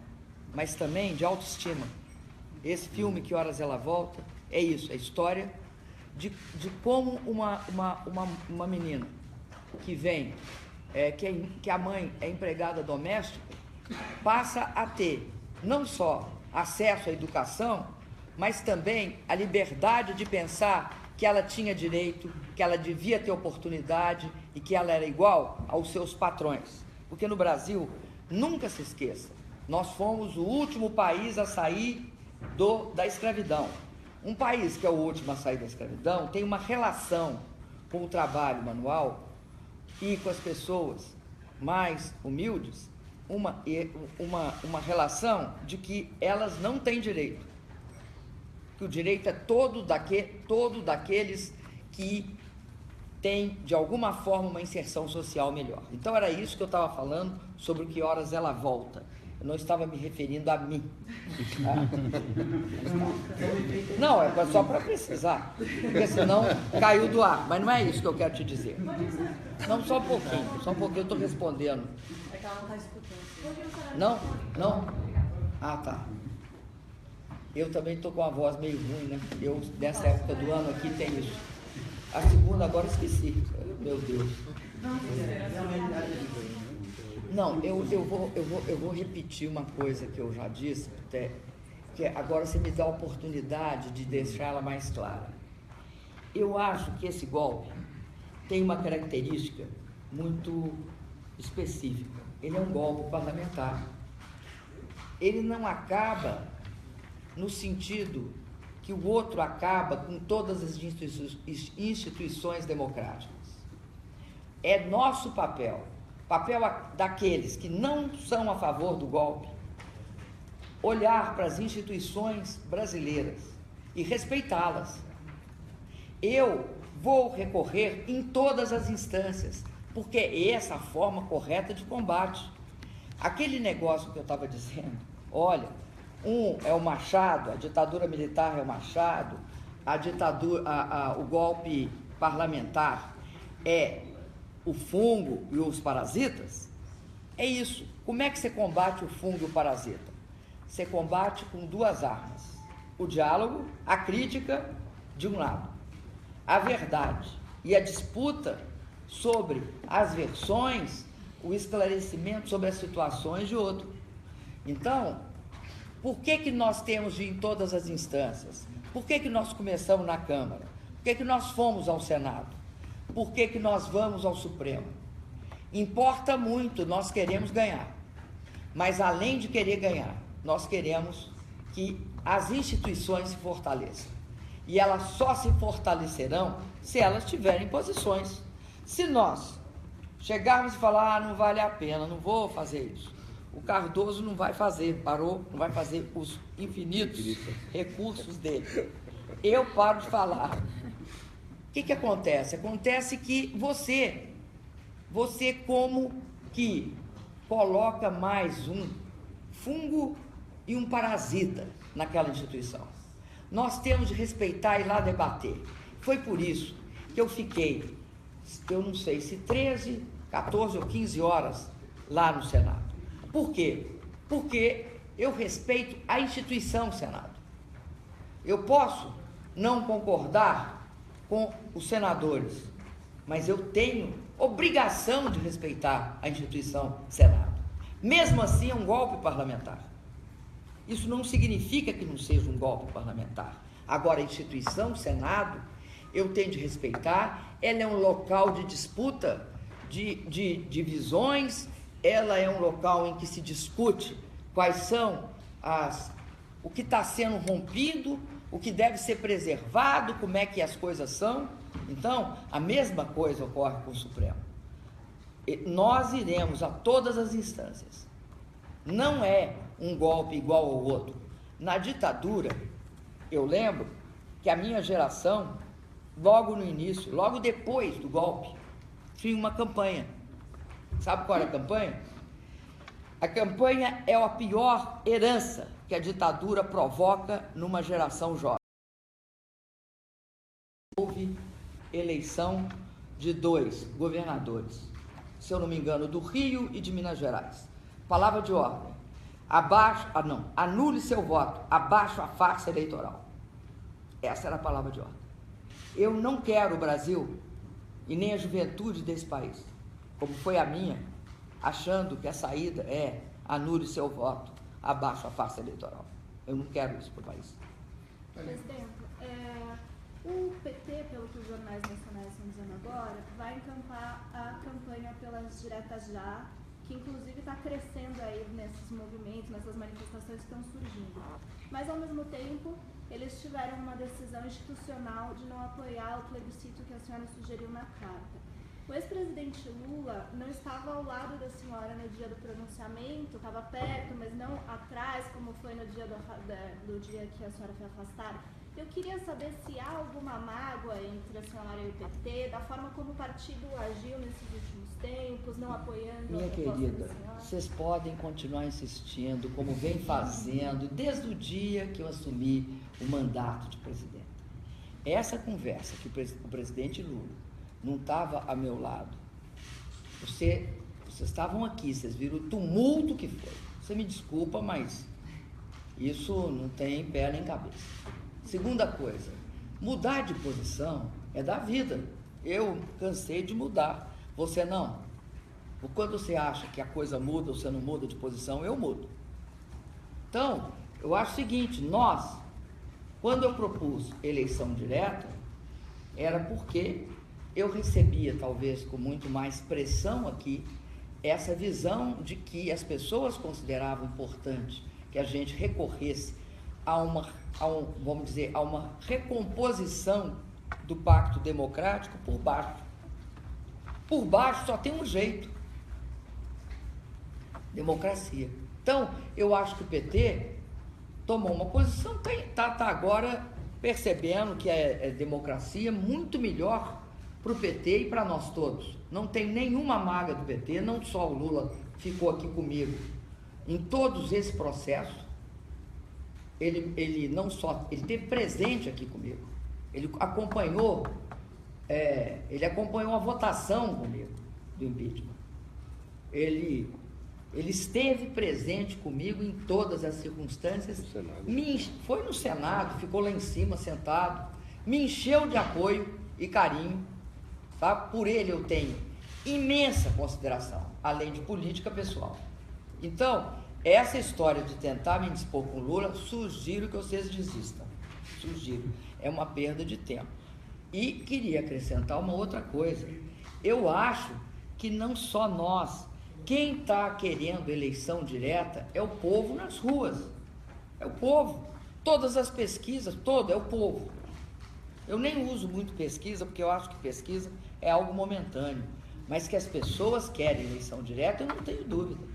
mas também de autoestima. Esse filme, Que Horas Ela Volta, é isso, é a história de como uma menina que vem, que a mãe é empregada doméstica, passa a ter não só acesso à educação, mas também a liberdade de pensar que ela tinha direito, que ela devia ter oportunidade e que ela era igual aos seus patrões. Porque no Brasil, nunca se esqueça, nós fomos o último país a sair da escravidão. Um país que é o último a sair da escravidão tem uma relação com o trabalho manual e com as pessoas mais humildes, uma relação de que elas não têm direito. Que o direito é todo daqueles que têm, de alguma forma, uma inserção social melhor. Então, era isso que eu estava falando sobre o Que Horas Ela Volta. Eu não estava me referindo a mim. Tá? Não, é só para precisar, porque senão caiu do ar. Mas não é isso que eu quero te dizer. Não, só um pouquinho, eu estou respondendo. É que ela não está escutando. Não? Ah, tá. Eu também estou com a voz meio ruim, né? Eu, nessa época do ano aqui, tem isso. A segunda agora esqueci. Meu Deus. Não, eu vou repetir uma coisa que eu já disse, que agora você me dá a oportunidade de deixar ela mais clara. Eu acho que esse golpe tem uma característica muito específica. Ele é um golpe parlamentar. Ele não acaba no sentido que o outro acaba com todas as instituições democráticas. É nosso papel daqueles que não são a favor do golpe, olhar para as instituições brasileiras e respeitá-las. Eu vou recorrer em todas as instâncias, porque é essa a forma correta de combate. Aquele negócio que eu estava dizendo, olha, é o Machado, a ditadura militar é o Machado, o golpe parlamentar é o fungo e os parasitas, é isso. Como é que você combate o fungo e o parasita? Você combate com duas armas: o diálogo, a crítica de um lado, a verdade e a disputa sobre as versões, o esclarecimento sobre as situações de outro. Então, por que nós temos de ir em todas as instâncias? Por que nós começamos na Câmara? Por que nós fomos ao Senado? Por que nós vamos ao Supremo? Importa muito, nós queremos ganhar. Mas além de querer ganhar, nós queremos que as instituições se fortaleçam. E elas só se fortalecerão se elas tiverem posições. Se nós chegarmos e falar, não vale a pena, não vou fazer isso. O Cardoso não vai fazer, parou, não vai fazer os infinitos recursos dele. Eu paro de falar. O que acontece? Acontece que você como que coloca mais um fungo e um parasita naquela instituição. Nós temos de respeitar e ir lá debater. Foi por isso que eu fiquei, eu não sei se 13, 14 ou 15 horas lá no Senado. Por quê? Porque eu respeito a instituição Senado. Eu posso não concordar com os senadores, mas eu tenho obrigação de respeitar a instituição Senado. Mesmo assim, é um golpe parlamentar. Isso não significa que não seja um golpe parlamentar, Agora, a instituição, o Senado, eu tenho de respeitar, ela é um local de disputa de visões, ela é um local em que se discute quais são o que está sendo rompido, o que deve ser preservado, como é que as coisas são. Então, a mesma coisa ocorre com o Supremo. Nós iremos a todas as instâncias. Não é um golpe igual ao outro. Na ditadura, eu lembro que a minha geração, logo no início, logo depois do golpe, tinha uma campanha. Sabe qual era a campanha? A campanha é a pior herança que a ditadura provoca numa geração jovem. Houve eleição de 2 governadores, se eu não me engano, do Rio e de Minas Gerais. Palavra de ordem: anule seu voto, abaixo a farsa eleitoral. Essa era a palavra de ordem. Eu não quero o Brasil e nem a juventude desse país, como foi a minha, achando que a saída é anule seu voto, abaixo a farsa eleitoral. Eu não quero isso para o país. Presidente, o PT, pelo que os jornais nacionais estão dizendo agora, vai encampar a campanha pelas diretas já, que inclusive está crescendo aí nesses movimentos, nessas manifestações que estão surgindo. Mas, ao mesmo tempo, eles tiveram uma decisão institucional de não apoiar o plebiscito que a senhora sugeriu na carta. O ex-presidente Lula não estava ao lado da senhora no dia do pronunciamento, estava perto, mas não atrás, como foi no dia do dia que a senhora foi afastada. Eu queria saber se há alguma mágoa entre a senhora e o PT, da forma como o partido agiu nesses últimos tempos, não apoiando Minha a proposta querida, da senhora. vocês podem continuar insistindo, como vem fazendo, desde o dia que eu assumi o mandato de presidente. Essa conversa que o presidente Lula não estava a meu lado, vocês estavam aqui, vocês viram o tumulto que foi. Você me desculpa, mas isso não tem pé nem cabeça. Segunda coisa, mudar de posição é da vida. Eu cansei de mudar, você não. Quando você acha que a coisa muda ou você não muda de posição, eu mudo. Então, eu acho o seguinte, quando eu propus eleição direta, era porque eu recebia, talvez com muito mais pressão aqui, essa visão de que as pessoas consideravam importante que a gente recorresse a uma recomposição do pacto democrático por baixo. Por baixo só tem um jeito: democracia. Então, eu acho que o PT tomou uma posição, está agora percebendo que é democracia muito melhor para o PT e para nós todos. Não tem nenhuma mágoa do PT, não só o Lula ficou aqui comigo. Em todos esses processos, ele teve presente aqui comigo. Ele acompanhou a votação comigo do impeachment. Ele esteve presente comigo em todas as circunstâncias. Foi no Senado, ficou lá em cima sentado, me encheu de apoio e carinho. Tá? Por ele eu tenho imensa consideração, além de política pessoal. Então, essa história de tentar me dispor com Lula, sugiro que vocês desistam. Sugiro. É uma perda de tempo. E queria acrescentar uma outra coisa. Eu acho que não só nós, quem está querendo eleição direta é o povo nas ruas. É o povo. Todas as pesquisas, é o povo. Eu nem uso muito pesquisa, porque eu acho que pesquisa é algo momentâneo. Mas que as pessoas querem eleição direta, eu não tenho dúvida.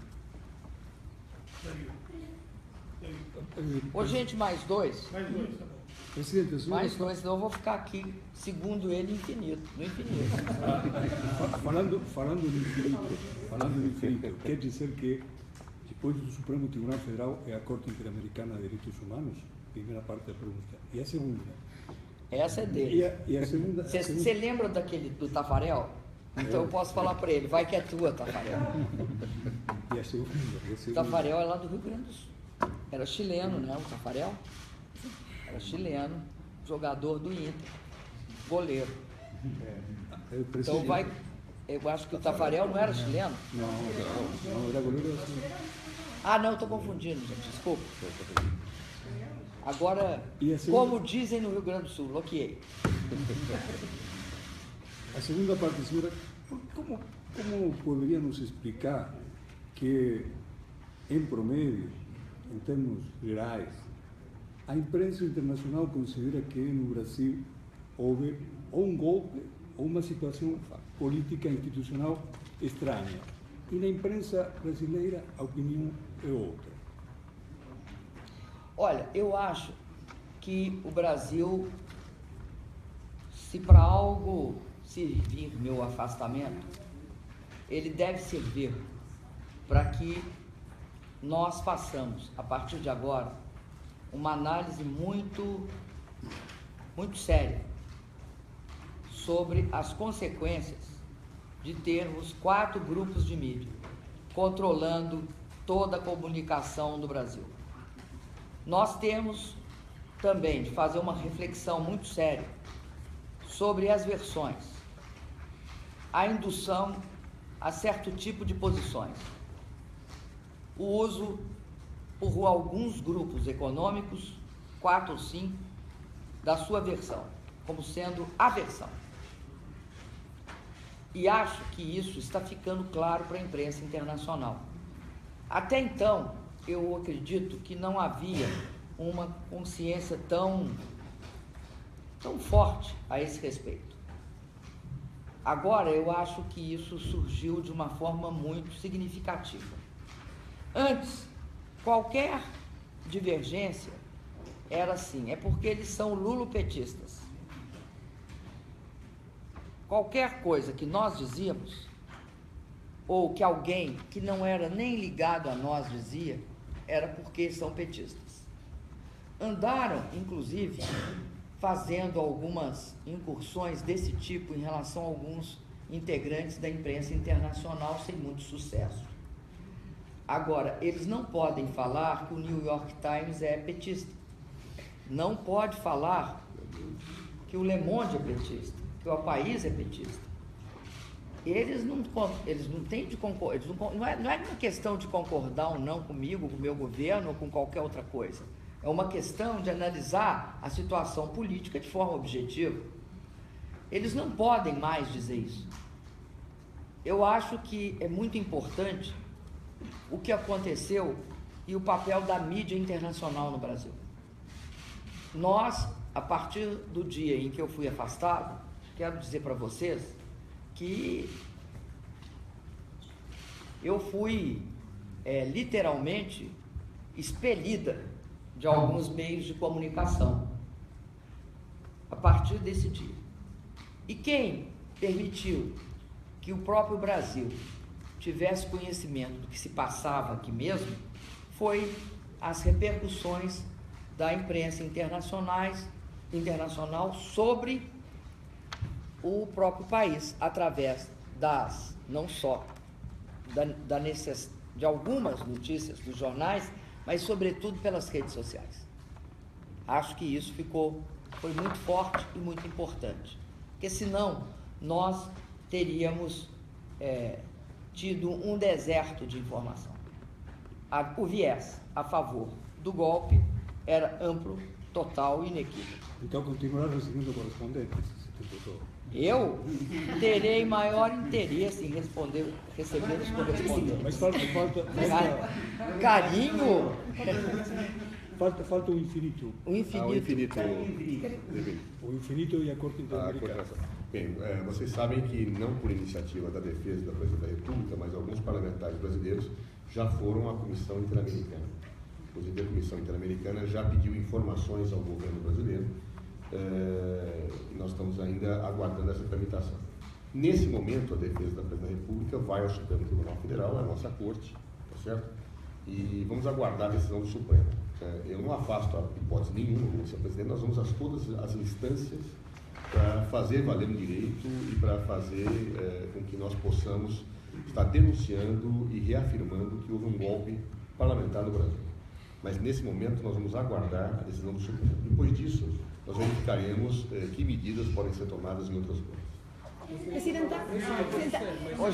Ô, gente, mais 2? Mais 2, tá bom. Presidente, mais 2, senão eu vou ficar aqui, segundo ele, no infinito. Falando do infinito, quer dizer que depois do Supremo Tribunal Federal é a Corte Interamericana de Direitos Humanos? Primeira parte da pergunta. E a segunda? Essa é dele. E a segunda? Você lembra do Tafarel? Então eu posso falar para ele, vai que é tua, Tafarel. E a segunda? O Tafarel é lá do Rio Grande do Sul. Era chileno, né, o Tafarel? Era chileno, jogador do Inter, goleiro. Então eu acho que o Tafarel não era chileno? Não, era goleiro. Ah, não, estou confundindo, gente, desculpa. Agora, como dizem no Rio Grande do Sul, ok. A segunda parte, senhora, como poderia nos explicar que, em promédio, em termos gerais, a imprensa internacional considera que no Brasil houve ou um golpe ou uma situação política institucional estranha? E na imprensa brasileira a opinião é outra. Olha, eu acho que o Brasil, se para algo servir meu afastamento, ele deve servir para que nós façamos, a partir de agora, uma análise muito séria sobre as consequências de termos 4 grupos de mídia controlando toda a comunicação do Brasil. Nós temos também de fazer uma reflexão muito séria sobre as versões, a indução a certo tipo de posições, o uso por alguns grupos econômicos, 4 ou 5, da sua versão, como sendo a versão. E acho que isso está ficando claro para a imprensa internacional. Até então, eu acredito que não havia uma consciência tão forte a esse respeito. Agora, eu acho que isso surgiu de uma forma muito significativa. Antes, qualquer divergência era assim, é porque eles são lulopetistas. Qualquer coisa que nós dizíamos, ou que alguém que não era nem ligado a nós dizia, era porque são petistas. Andaram, inclusive, fazendo algumas incursões desse tipo em relação a alguns integrantes da imprensa internacional sem muito sucesso. Agora, eles não podem falar que o New York Times é petista. Não pode falar que o Le Monde é petista, que o País é petista. Eles não têm de concordar, não é uma questão de concordar ou não comigo, com o meu governo ou com qualquer outra coisa. É uma questão de analisar a situação política de forma objetiva. Eles não podem mais dizer isso. Eu acho que é muito importante o que aconteceu e o papel da mídia internacional no Brasil. Nós, a partir do dia em que eu fui afastado, quero dizer para vocês que eu fui literalmente expelida de alguns meios de comunicação a partir desse dia. E quem permitiu que o próprio Brasil tivesse conhecimento do que se passava aqui mesmo foi as repercussões da imprensa internacional sobre o próprio país, através não só de algumas notícias dos jornais, mas sobretudo pelas redes sociais. Acho que isso foi muito forte e muito importante, porque senão nós teríamos tido um deserto de informação. O viés a favor do golpe era amplo, total e inequívoco. Então continuar recebendo correspondentes? Eu terei maior interesse em receber os correspondentes. Mas falta carinho. Falta o infinito. O infinito e a Corte Interamericana. Bem, vocês sabem que não por iniciativa da defesa da Presidência da República, mas alguns parlamentares brasileiros já foram à Comissão Interamericana. Inclusive a Comissão Interamericana já pediu informações ao governo brasileiro. Nós estamos ainda aguardando essa tramitação. Nesse momento, a defesa da Presidência da República vai ao Supremo Tribunal Federal, a nossa corte, tá certo? E vamos aguardar a decisão do Supremo. Eu não afasto a hipótese nenhuma, como vice-presidente, nós vamos a todas as instâncias para fazer valer o direito e para fazer com que nós possamos estar denunciando e reafirmando que houve um golpe parlamentar no Brasil. Mas nesse momento nós vamos aguardar a decisão do Supremo. Depois disso, nós verificaremos que medidas podem ser tomadas em outras coisas. Presidenta.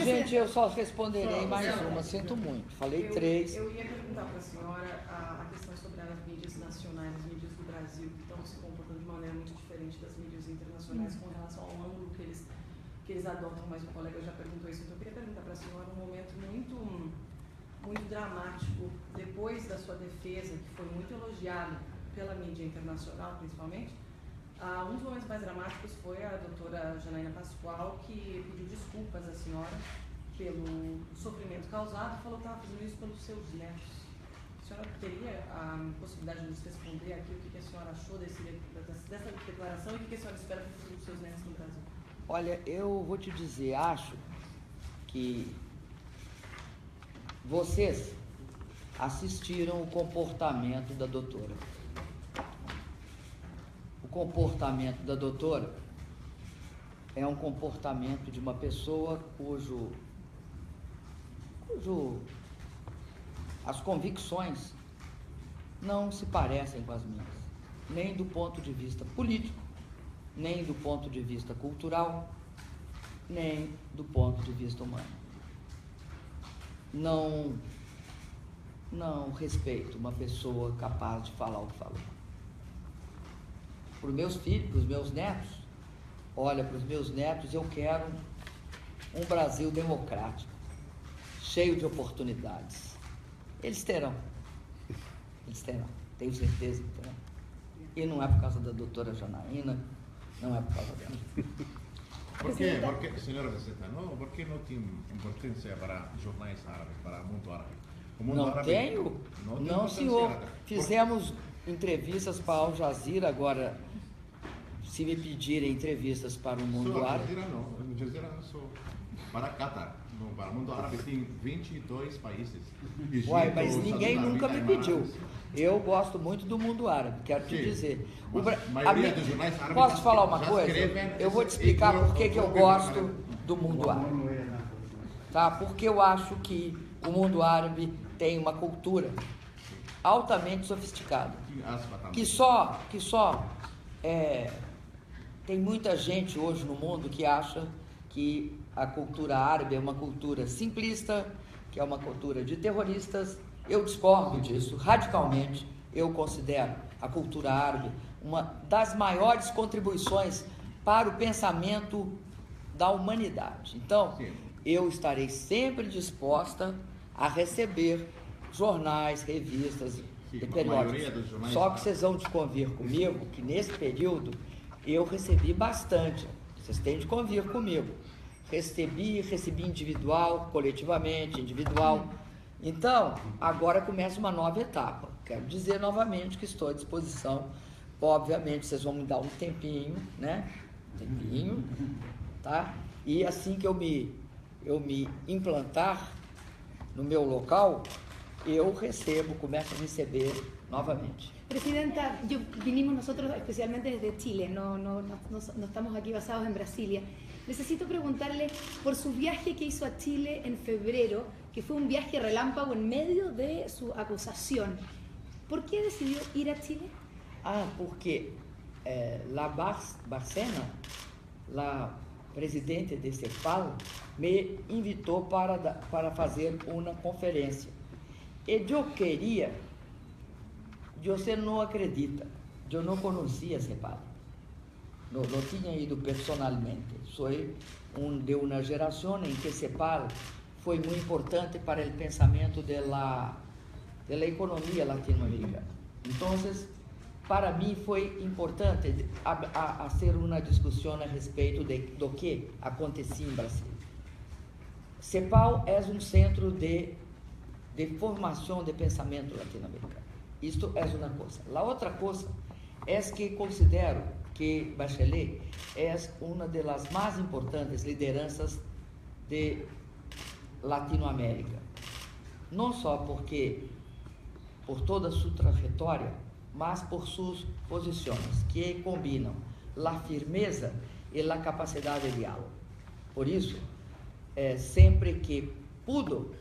Gente, eu só responderei mais uma, sinto muito. Falei 3. Eu ia perguntar para a senhora a questão sobre as mídias nacionais. nacionais, as mídias do Brasil, que estão se comportando de maneira muito diferente das mídias internacionais com relação ao ângulo que eles adotam, mas o colega já perguntou isso, então eu queria perguntar para a senhora um momento muito dramático, depois da sua defesa, que foi muito elogiada pela mídia internacional, principalmente. Um dos momentos mais dramáticos foi a doutora Janaína Pascoal, que pediu desculpas à senhora pelo sofrimento causado e falou que estava fazendo isso pelos seus netos. A senhora teria a possibilidade de nos responder aqui o que a senhora achou dessa declaração e o que a senhora espera para o futuro dos seus netos no Brasil? Olha, eu vou te dizer, acho que vocês assistiram o comportamento da doutora. O comportamento da doutora é um comportamento de uma pessoa cujo as convicções não se parecem com as minhas, nem do ponto de vista político, nem do ponto de vista cultural, nem do ponto de vista humano. Não respeito uma pessoa capaz de falar o que falou. Para os meus filhos, para os meus netos, olha, para os meus netos eu quero um Brasil democrático, cheio de oportunidades. Eles terão, tenho certeza que terão. E não é por causa da doutora Janaína, não é por causa dela. Porque, senhora Roseta, por que não tem importância para jornais árabes, para o mundo árabe? O mundo Não árabe tenho? Não, senhor. Fizemos entrevistas para Al Jazeera, agora, se me pedirem entrevistas para o mundo Al árabe... Jazeera não, Al Jazeera só para Qatar. Não, para o mundo árabe tem 22 países. Egito, Uai, mas ninguém Saudi nunca me Arábia, pediu. Eu gosto muito do mundo árabe, quero te dizer. Maioria dos jornais árabes Posso te falar uma já coisa? escrevem Eu vou te explicar por que eu gosto do mundo árabe. Tá? Porque eu acho que o mundo árabe tem uma cultura altamente sofisticada. Que só tem muita gente hoje no mundo que acha que a cultura árabe é uma cultura simplista, que é uma cultura de terroristas. Eu discordo disso radicalmente. Eu considero a cultura árabe uma das maiores contribuições para o pensamento da humanidade. Então, eu estarei sempre disposta a receber jornais, revistas e periódicos. Só que vocês vão convir comigo que nesse período eu recebi bastante. Vocês têm de convir comigo. Recebi individual, coletivamente, individual. Então, agora começa uma nova etapa. Quero dizer novamente que estou à disposição. Obviamente, vocês vão me dar um tempinho, né? Tá? E assim que eu me implantar no meu local, eu começo a receber novamente. Presidenta, vinimos nosotros especialmente desde Chile, no estamos aquí basados en Brasilia. Necesito preguntarle por su viaje que hizo a Chile en febrero, que fue un viaje relámpago en medio de su acusación. ¿Por qué decidió ir a Chile? Porque la Bárcena, la presidente de CEPAL, me invitou para fazer uma conferência. E você não acredita, eu não conhecia CEPAL. Não tinha ido personalmente. Sou de uma geração em que CEPAL foi muito importante para o pensamento da economia latino-americana. Então, para mim foi importante fazer uma discussão a respeito do que acontecia em Brasil. CEPAL é um centro de formação de pensamento latino-americano. Isto é uma coisa. A outra coisa é que considero que Bachelet é uma das mais importantes lideranças de Latinoamérica. Não só por toda a sua trajetória, mas por suas posições, que combinam a firmeza e a capacidade de diálogo. Por isso, sempre que pudo,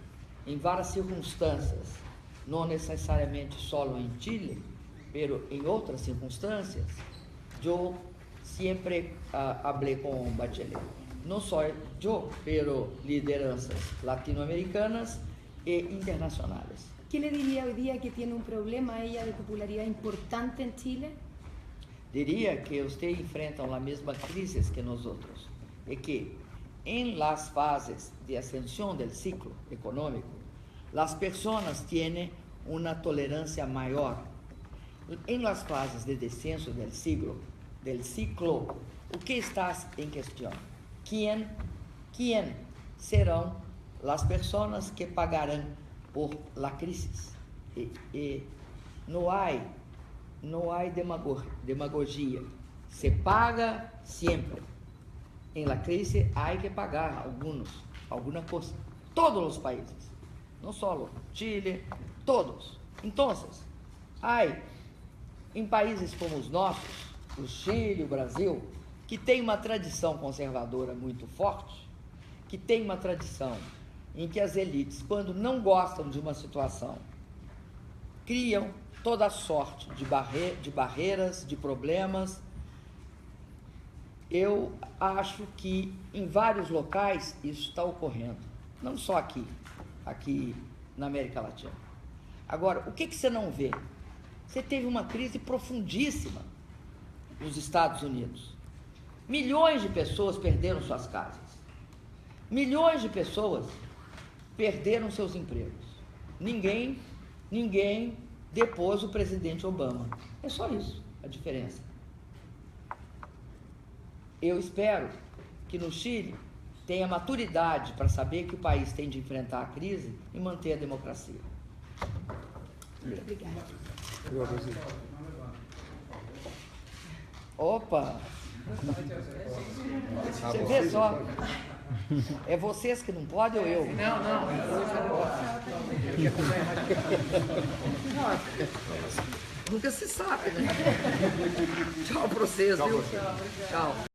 em várias circunstâncias, não necessariamente só em Chile, mas em outras circunstâncias, eu sempre falei com Bachelet. Não só eu, mas lideranças latino-americanas e internacionais. ¿qué le diría hoy día que tiene un problema ella de popularidad importante en Chile? Diria que ustedes enfrentam a mesma crise que nós outros. É que, em las fases de ascensão do ciclo econômico, as pessoas têm uma tolerância maior. Em las fases de descenso do ciclo, o que está em questão? Quem serão as pessoas que pagarão por la crise? E não há demagogia. Se paga sempre. Em la crise há que pagar alguma coisa. Todos os países, não só Chile, todos. Então, há em países como os nossos, o Chile, o Brasil, que tem uma tradição conservadora muito forte, que tem uma tradição em que as elites, quando não gostam de uma situação, criam toda sorte de barreiras, de problemas. Eu acho que em vários locais isso está ocorrendo, não só aqui na América Latina. Agora, o que você não vê? Você teve uma crise profundíssima nos Estados Unidos. Milhões de pessoas perderam suas casas. Milhões de pessoas perderam seus empregos. Ninguém depôs o presidente Obama. É só isso a diferença. Eu espero que no Chile tenha maturidade para saber que o país tem de enfrentar a crise e manter a democracia. Obrigada. Opa! Você vê só. É vocês que não podem ou eu? Não. Nunca se sabe, né? Tchau pra vocês, viu? Tchau.